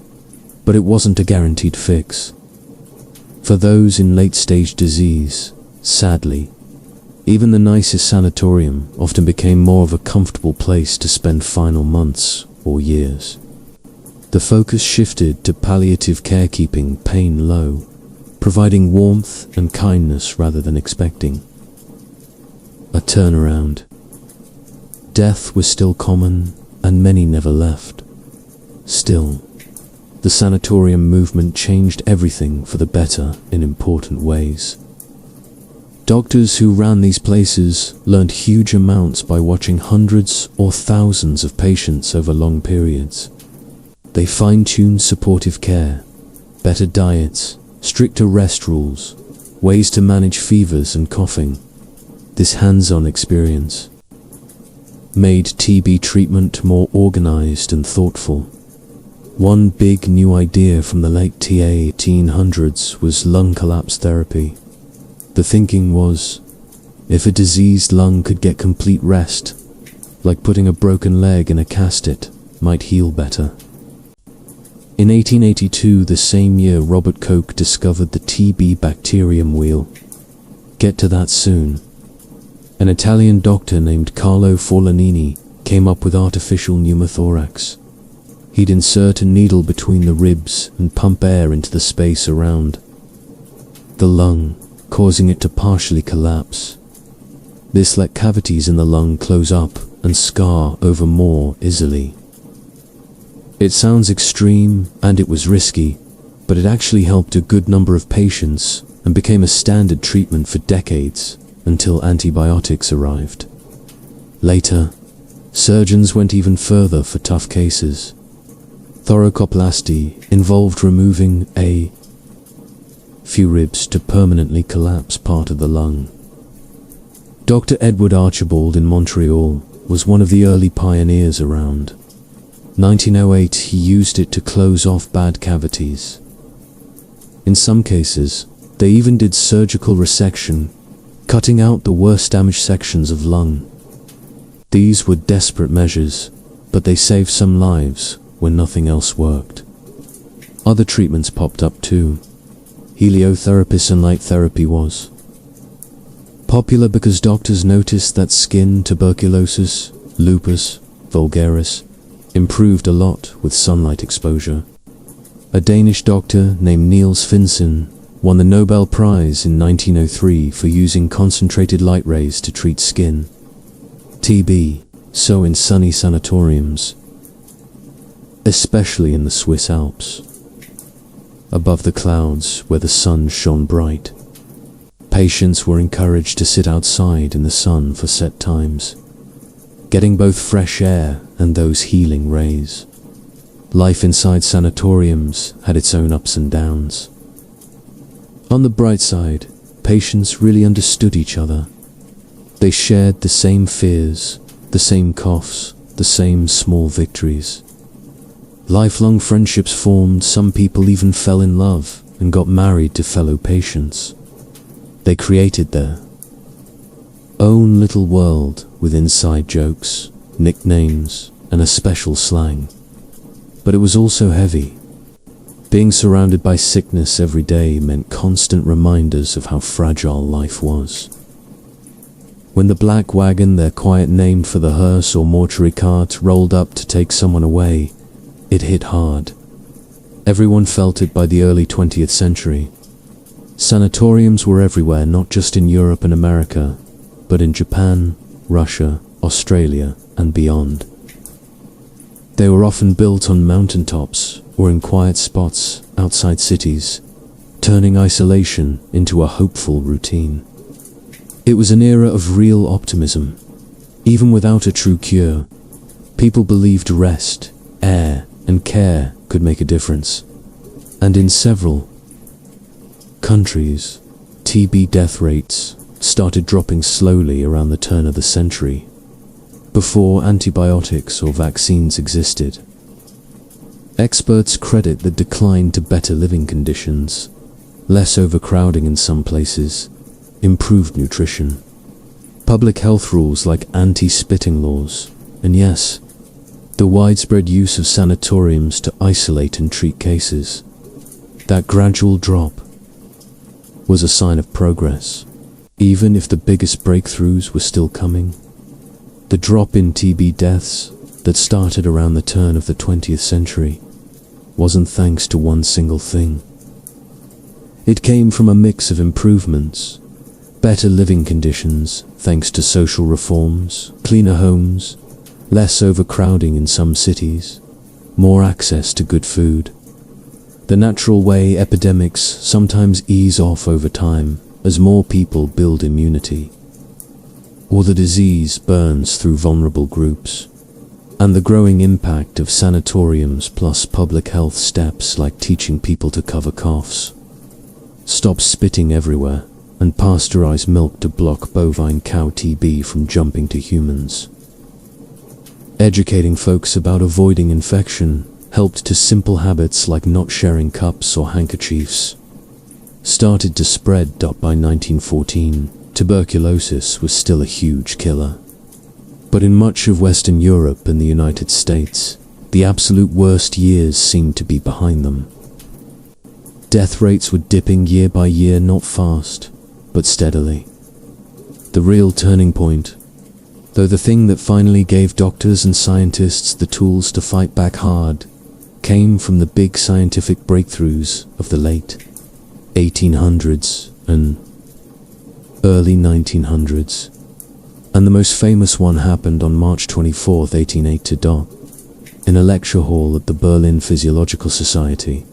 but it wasn't a guaranteed fix. For those in late-stage disease, sadly, even the nicest sanatorium often became more of a comfortable place to spend final months or years. The focus shifted to palliative care, keeping pain low, providing warmth and kindness rather than expecting a turnaround. Death was still common, and many never left. Still, the sanatorium movement changed everything for the better in important ways. Doctors who ran these places learned huge amounts by watching hundreds or thousands of patients over long periods. They fine-tuned supportive care, better diets, stricter rest rules, ways to manage fevers and coughing. This hands-on experience made TB treatment more organized and thoughtful. One big new idea from the late 1800s was lung collapse therapy. The thinking was, if a diseased lung could get complete rest, like putting a broken leg in a cast, it might heal better. In 1882, the same year, Robert Koch discovered the TB bacterium wheel. Get to that soon. An Italian doctor named Carlo Forlanini came up with artificial pneumothorax. He'd insert a needle between the ribs and pump air into the space around the lung, causing it to partially collapse. This let cavities in the lung close up and scar over more easily. It sounds extreme, and it was risky, but it actually helped a good number of patients and became a standard treatment for decades until antibiotics arrived. Later, surgeons went even further for tough cases. Thoracoplasty involved removing a few ribs to permanently collapse part of the lung. Dr. Edward Archibald in Montreal was one of the early pioneers around. 1908, he used it to close off bad cavities. In some cases, they even did surgical resection, cutting out the worst damaged sections of lung. These were desperate measures, but they saved some lives when nothing else worked. Other treatments popped up too. Heliotherapy and light therapy was popular because doctors noticed that skin tuberculosis, lupus vulgaris, improved a lot with sunlight exposure. A Danish doctor named Niels Finsen won the Nobel Prize in 1903 for using concentrated light rays to treat skin TB, so in sunny sanatoriums, especially in the Swiss Alps, above the clouds where the sun shone bright, patients were encouraged to sit outside in the sun for set times, getting both fresh air and those healing rays. Life inside sanatoriums had its own ups and downs. On the bright side, patients really understood each other. They shared the same fears, the same coughs, the same small victories. Lifelong friendships formed. Some people even fell in love and got married to fellow patients. They created their own little world with inside jokes, nicknames, and a special slang. But it was also heavy. Being surrounded by sickness every day meant constant reminders of how fragile life was. When the black wagon, their quiet name for the hearse or mortuary cart, rolled up to take someone away, it hit hard. Everyone felt it by the early 20th century. Sanatoriums were everywhere, not just in Europe and America, but in Japan, Russia, Australia, and beyond. They were often built on mountaintops or in quiet spots outside cities, turning isolation into a hopeful routine. It was an era of real optimism. Even without a true cure, people believed rest, air, and care could make a difference. And in several countries, TB death rates started dropping slowly around the turn of the century, before antibiotics or vaccines existed. Experts credit the decline to better living conditions, less overcrowding in some places, improved nutrition, public health rules like anti-spitting laws, and yes, the widespread use of sanatoriums to isolate and treat cases. That gradual drop was a sign of progress, even if the biggest breakthroughs were still coming. The drop in TB deaths that started around the turn of the 20th century wasn't thanks to one single thing. It came from a mix of improvements, better living conditions thanks to social reforms, cleaner homes, less overcrowding in some cities, more access to good food. The natural way epidemics sometimes ease off over time as more people build immunity, or the disease burns through vulnerable groups, and the growing impact of sanatoriums plus public health steps like teaching people to cover coughs, stop spitting everywhere, and pasteurize milk to block bovine cow TB from jumping to humans. Educating folks about avoiding infection helped to simple habits like not sharing cups or handkerchiefs started to spread. By 1914, tuberculosis was still a huge killer. But in much of Western Europe and the United States, the absolute worst years seemed to be behind them. Death rates were dipping year by year, not fast, but steadily. The real turning point, though the thing that finally gave doctors and scientists the tools to fight back hard, came from the big scientific breakthroughs of the late 1800s and early 1900s. And the most famous one happened on March 24, 1882, in a lecture hall at the Berlin Physiological Society.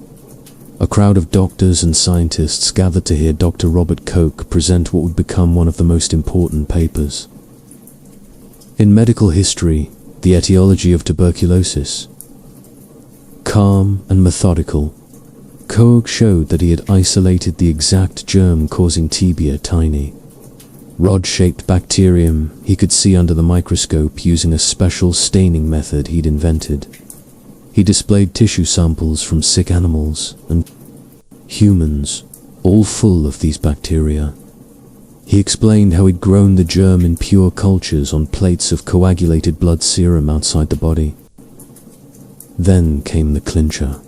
A crowd of doctors and scientists gathered to hear Dr. Robert Koch present what would become one of the most important papers in medical history, the etiology of tuberculosis. Calm and methodical, Koch showed that he had isolated the exact germ causing TB, a tiny, rod-shaped bacterium he could see under the microscope using a special staining method he'd invented. He displayed tissue samples from sick animals and humans, all full of these bacteria. He explained how he'd grown the germ in pure cultures on plates of coagulated blood serum outside the body. Then came the clincher.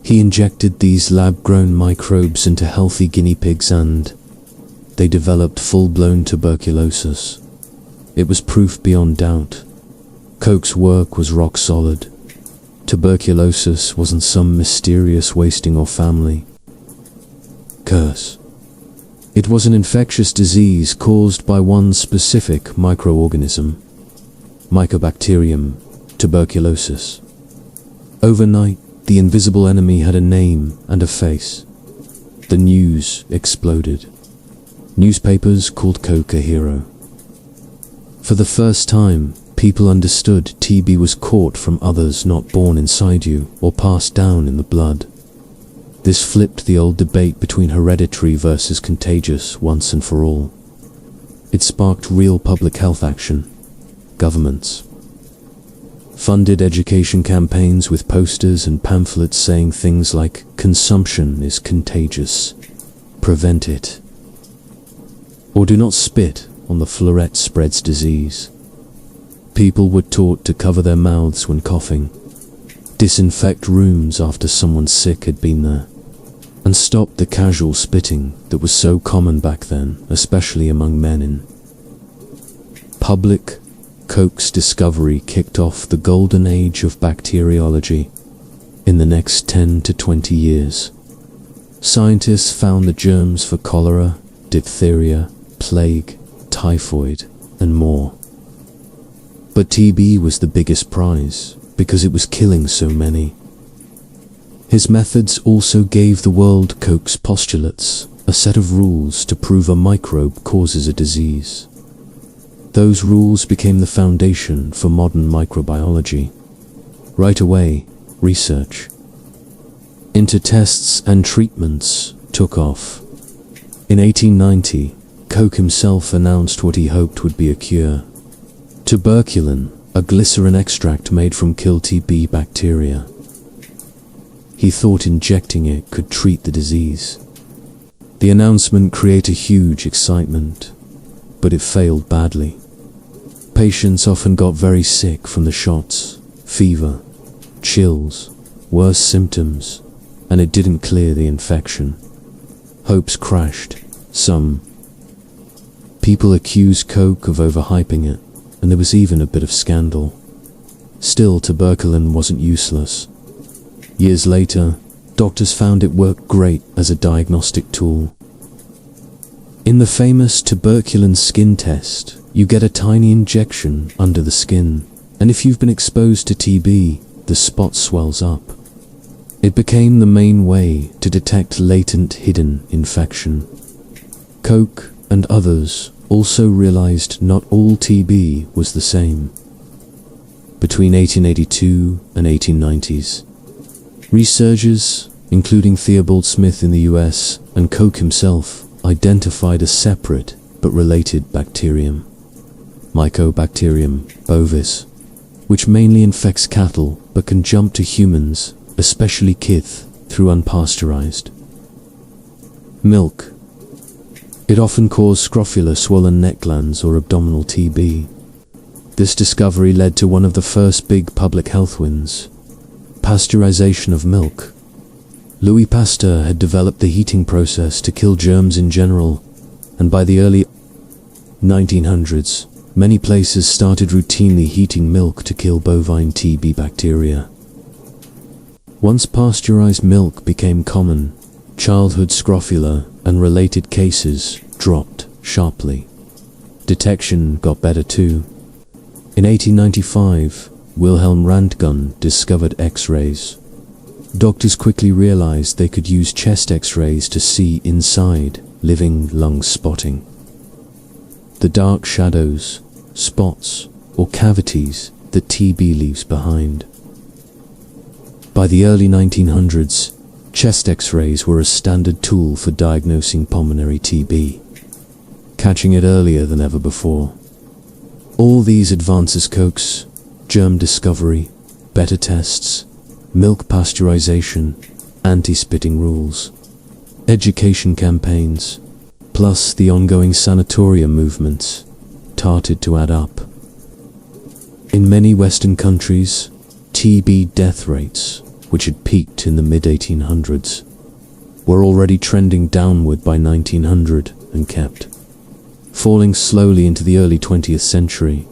He injected these lab-grown microbes into healthy guinea pigs and they developed full-blown tuberculosis. It was proof beyond doubt. Koch's work was rock solid. Tuberculosis wasn't some mysterious wasting or family curse. It was an infectious disease caused by one specific microorganism, Mycobacterium tuberculosis. Overnight, the invisible enemy had a name and a face. The news exploded. Newspapers called Koch a hero. For the first time, people understood TB was caught from others, not born inside you or passed down in the blood. This flipped the old debate between hereditary versus contagious once and for all. It sparked real public health action. Governments funded education campaigns with posters and pamphlets saying things like, "Consumption is contagious. Prevent it." Or "Do not spit, on the floret spreads disease. People were taught to cover their mouths when coughing, disinfect rooms after someone sick had been there, and stop the casual spitting that was so common back then, especially among men in public. Koch's discovery kicked off the golden age of bacteriology. In the next 10 to 20 years, scientists found the germs for cholera, diphtheria, plague, typhoid, and more. But TB was the biggest prize because it was killing so many. His methods also gave the world Koch's postulates, a set of rules to prove a microbe causes a disease. Those rules became the foundation for modern microbiology. Right away, research into tests and treatments took off. In 1890, Koch himself announced what he hoped would be a cure: tuberculin, a glycerin extract made from kill TB bacteria. He thought injecting it could treat the disease. The announcement created huge excitement, but it failed badly. Patients often got very sick from the shots, fever, chills, worse symptoms, and it didn't clear the infection. Hopes crashed. Some people accused Koch of overhyping it, and there was even a bit of scandal. Still, tuberculin wasn't useless. Years later, doctors found it worked great as a diagnostic tool. In the famous tuberculin skin test, you get a tiny injection under the skin, and if you've been exposed to TB, the spot swells up. It became the main way to detect latent hidden infection. Koch and others also realized not all TB was the same. Between 1882 and 1890s, researchers, including Theobald Smith in the US and Koch himself, identified a separate but related bacterium, Mycobacterium bovis, which mainly infects cattle but can jump to humans, especially kith, through unpasteurized milk. It often caused Scrofula, swollen neck glands, or abdominal TB. This discovery led to one of the first big public health wins: pasteurization of milk. Louis Pasteur had developed the heating process to kill germs in general, and by the early 1900s, many places started routinely heating milk to kill bovine TB bacteria. Once pasteurized milk became common, childhood Scrofula and related cases dropped sharply. Detection got better too. In 1895, Wilhelm Röntgen discovered X-rays. Doctors quickly realized they could use chest X-rays to see inside living lung spotting. The dark shadows, spots, or cavities that TB leaves behind. By the early 1900s, chest X-rays were a standard tool for diagnosing pulmonary TB, catching it earlier than ever before. All these advances: Koch's germ discovery, better tests, milk pasteurization, anti-spitting rules, education campaigns, plus the ongoing sanatorium movements, started to add up. In many Western countries, TB death rates, which had peaked in the mid-1800s, were already trending downward by 1900 and kept falling slowly into the early 20th century.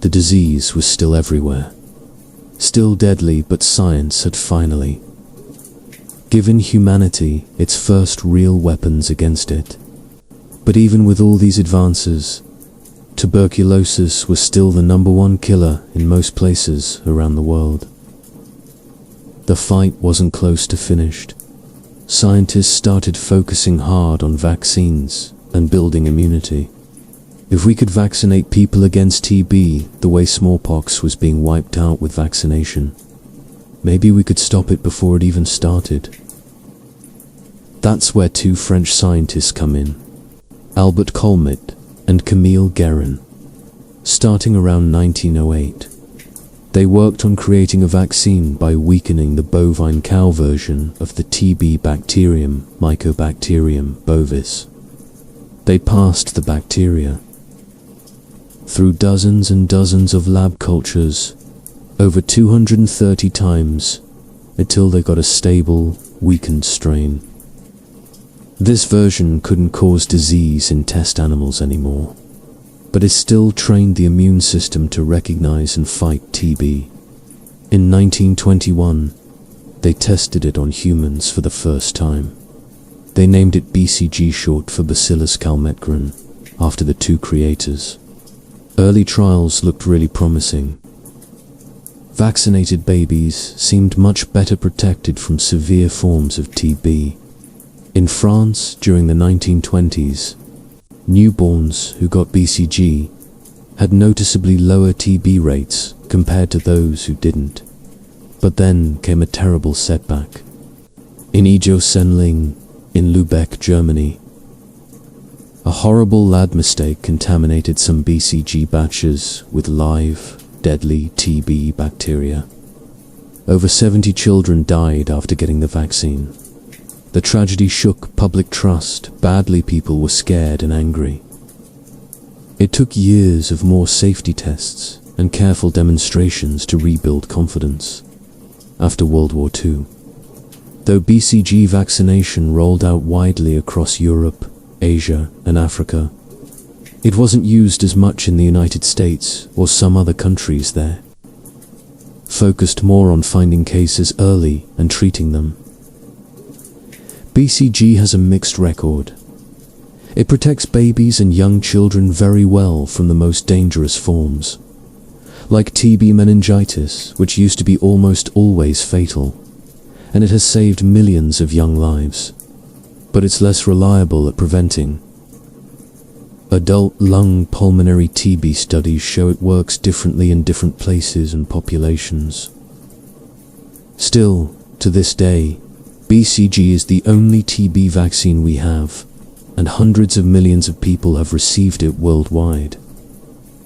The disease was still everywhere, still deadly, but science had finally given humanity its first real weapons against it. But even with all these advances, tuberculosis was still the #1 killer in most places around the world. The fight wasn't close to finished. Scientists started focusing hard on vaccines and building immunity. If we could vaccinate people against TB the way smallpox was being wiped out with vaccination, maybe we could stop it before it even started. That's where two French scientists come in, Albert Colmit and Camille Guérin. Starting around 1908, they worked on creating a vaccine by weakening the bovine cow version of the TB bacterium, Mycobacterium bovis. They passed the bacteria, through dozens and dozens of lab cultures, over 230 times, until they got a stable, weakened strain. This version couldn't cause disease in test animals anymore, but it still trained the immune system to recognize and fight TB. In 1921, they tested it on humans for the first time. They named it BCG, short for Bacillus calmette, after the two creators. Early trials looked really promising. Vaccinated babies seemed much better protected from severe forms of TB. In France, during the 1920s, newborns who got BCG had noticeably lower TB rates compared to those who didn't. But then came a terrible setback. In Ijo-Senling, in Lübeck, Germany, a horrible lab mistake contaminated some BCG batches with live, deadly TB bacteria. Over 70 children died after getting the vaccine. The tragedy shook public trust. Badly, people were scared and angry. It took years of more safety tests and careful demonstrations to rebuild confidence. After World War II, though BCG vaccination rolled out widely across Europe, Asia, and Africa, it wasn't used as much in the United States or some other countries there. Focused more on finding cases early and treating them. BCG has a mixed record. It protects babies and young children very well from the most dangerous forms, like TB meningitis, which used to be almost always fatal, and it has saved millions of young lives. But it's less reliable at preventing. Adult lung pulmonary TB studies show it works differently in different places and populations. Still, to this day, BCG is the only TB vaccine we have, and hundreds of millions of people have received it worldwide.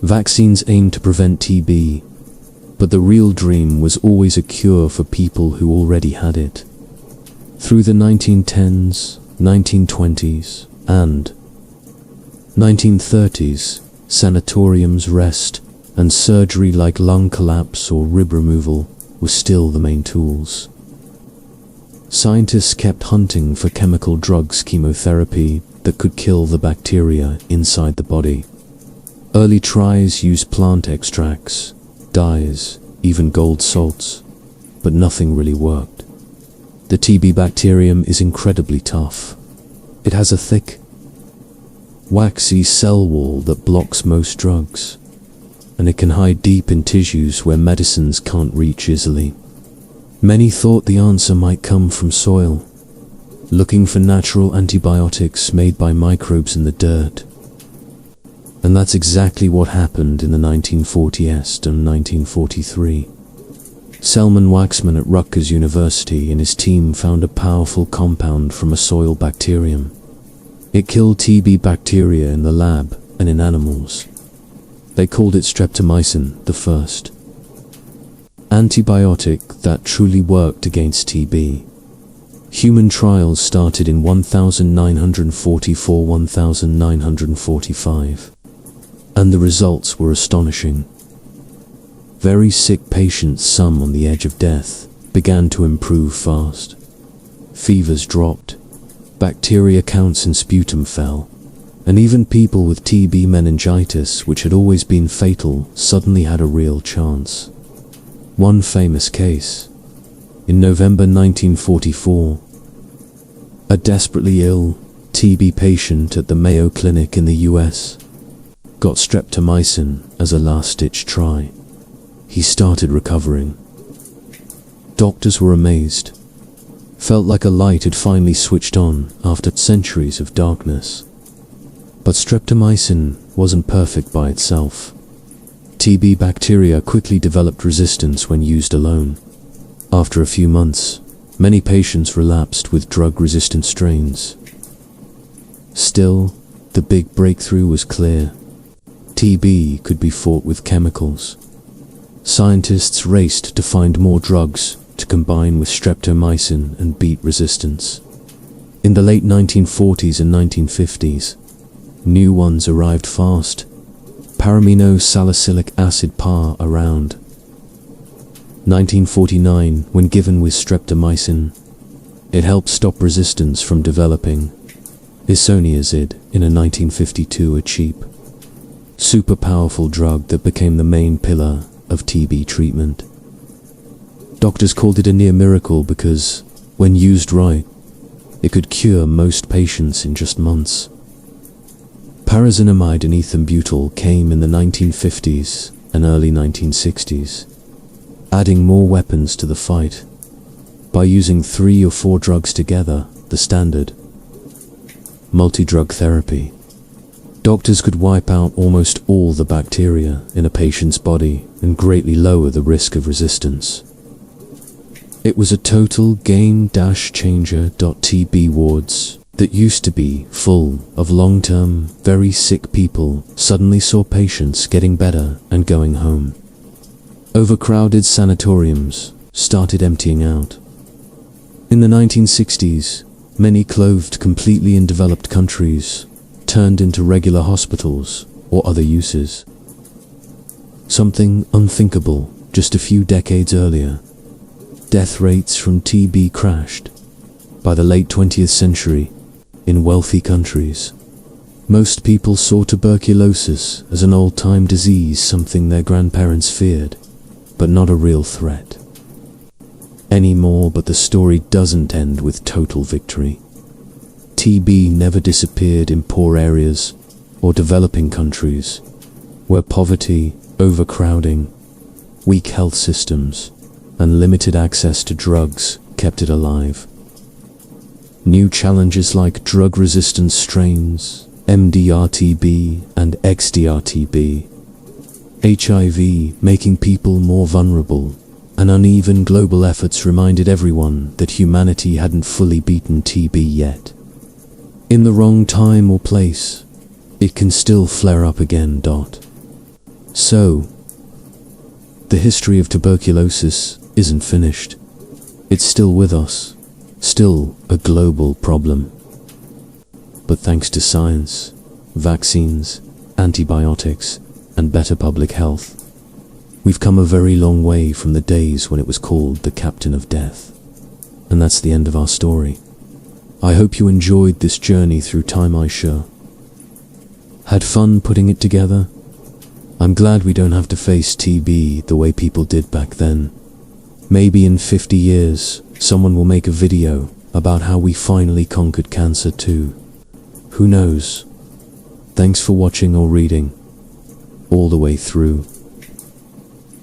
Vaccines aim to prevent TB, but the real dream was always a cure for people who already had it. Through the 1910s, 1920s, and 1930s, sanatoriums, rest, and surgery like lung collapse or rib removal were still the main tools. Scientists kept hunting for chemical drugs, chemotherapy, that could kill the bacteria inside the body. Early tries used plant extracts, dyes, even gold salts, but nothing really worked. The TB bacterium is incredibly tough. It has a thick, waxy cell wall that blocks most drugs, and it can hide deep in tissues where medicines can't reach easily. Many thought the answer might come from soil, looking for natural antibiotics made by microbes in the dirt. And that's exactly what happened in the 1940s and 1943. Selman Waxman at Rutgers University and his team found a powerful compound from a soil bacterium. It killed TB bacteria in the lab and in animals. They called it streptomycin, the first antibiotic that truly worked against TB. Human trials started in 1944-1945, and the results were astonishing. Very sick patients, some on the edge of death, began to improve fast. Fevers dropped, bacteria counts in sputum fell, and even people with TB meningitis, which had always been fatal, suddenly had a real chance. One famous case. In November 1944, a desperately ill TB patient at the Mayo Clinic in the US got streptomycin as a last-ditch try. He started recovering. Doctors were amazed. Felt like a light had finally switched on after centuries of darkness. But streptomycin wasn't perfect by itself. TB bacteria quickly developed resistance when used alone. After a few months, many patients relapsed with drug-resistant strains. Still, the big breakthrough was clear. TB could be fought with chemicals. Scientists raced to find more drugs to combine with streptomycin and beat resistance. In the late 1940s and 1950s, new ones arrived fast. paramino-salicylic acid PAR around 1949 when given with streptomycin. It helped stop resistance from developing. Isoniazid in a 1952, a cheap, super powerful drug that became the main pillar of TB treatment. Doctors called it a near miracle because, when used right, it could cure most patients in just months. Pyrazinamide and ethambutol came in the 1950s and early 1960s, adding more weapons to the fight. By using 3 or 4 drugs together, the standard multi-drug therapy, doctors could wipe out almost all the bacteria in a patient's body and greatly lower the risk of resistance. It was a total game-changer. TB wards that used to be full of long-term, very sick people suddenly saw patients getting better and going home. Overcrowded sanatoriums started emptying out. In the 1960s, many clothed completely in developed countries turned into regular hospitals or other uses. Something unthinkable just a few decades earlier. Death rates from TB crashed. By the late 20th century, in wealthy countries, most people saw tuberculosis as an old-time disease, something their grandparents feared, but not a real threat anymore. But the story doesn't end with total victory. TB never disappeared in poor areas or developing countries, where poverty, overcrowding, weak health systems, and limited access to drugs kept it alive. New challenges like drug-resistant strains, MDR-TB and XDR-TB, HIV making people more vulnerable, and uneven global efforts reminded everyone that humanity hadn't fully beaten TB yet. In the wrong time or place, it can still flare up again. So, the history of tuberculosis isn't finished. It's still with us, still a global problem. But thanks to science, vaccines, antibiotics, and better public health, we've come a very long way from the days when it was called the Captain of Death. And that's the end of our story. I hope you enjoyed this journey through time. I sure had fun putting it together. I'm glad we don't have to face TB the way people did back then. Maybe in 50 years, someone will make a video about how we finally conquered cancer too. Who knows? Thanks for watching or reading all the way through.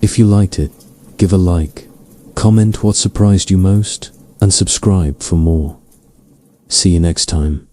If you liked it, give a like, comment what surprised you most, and subscribe for more. See you next time.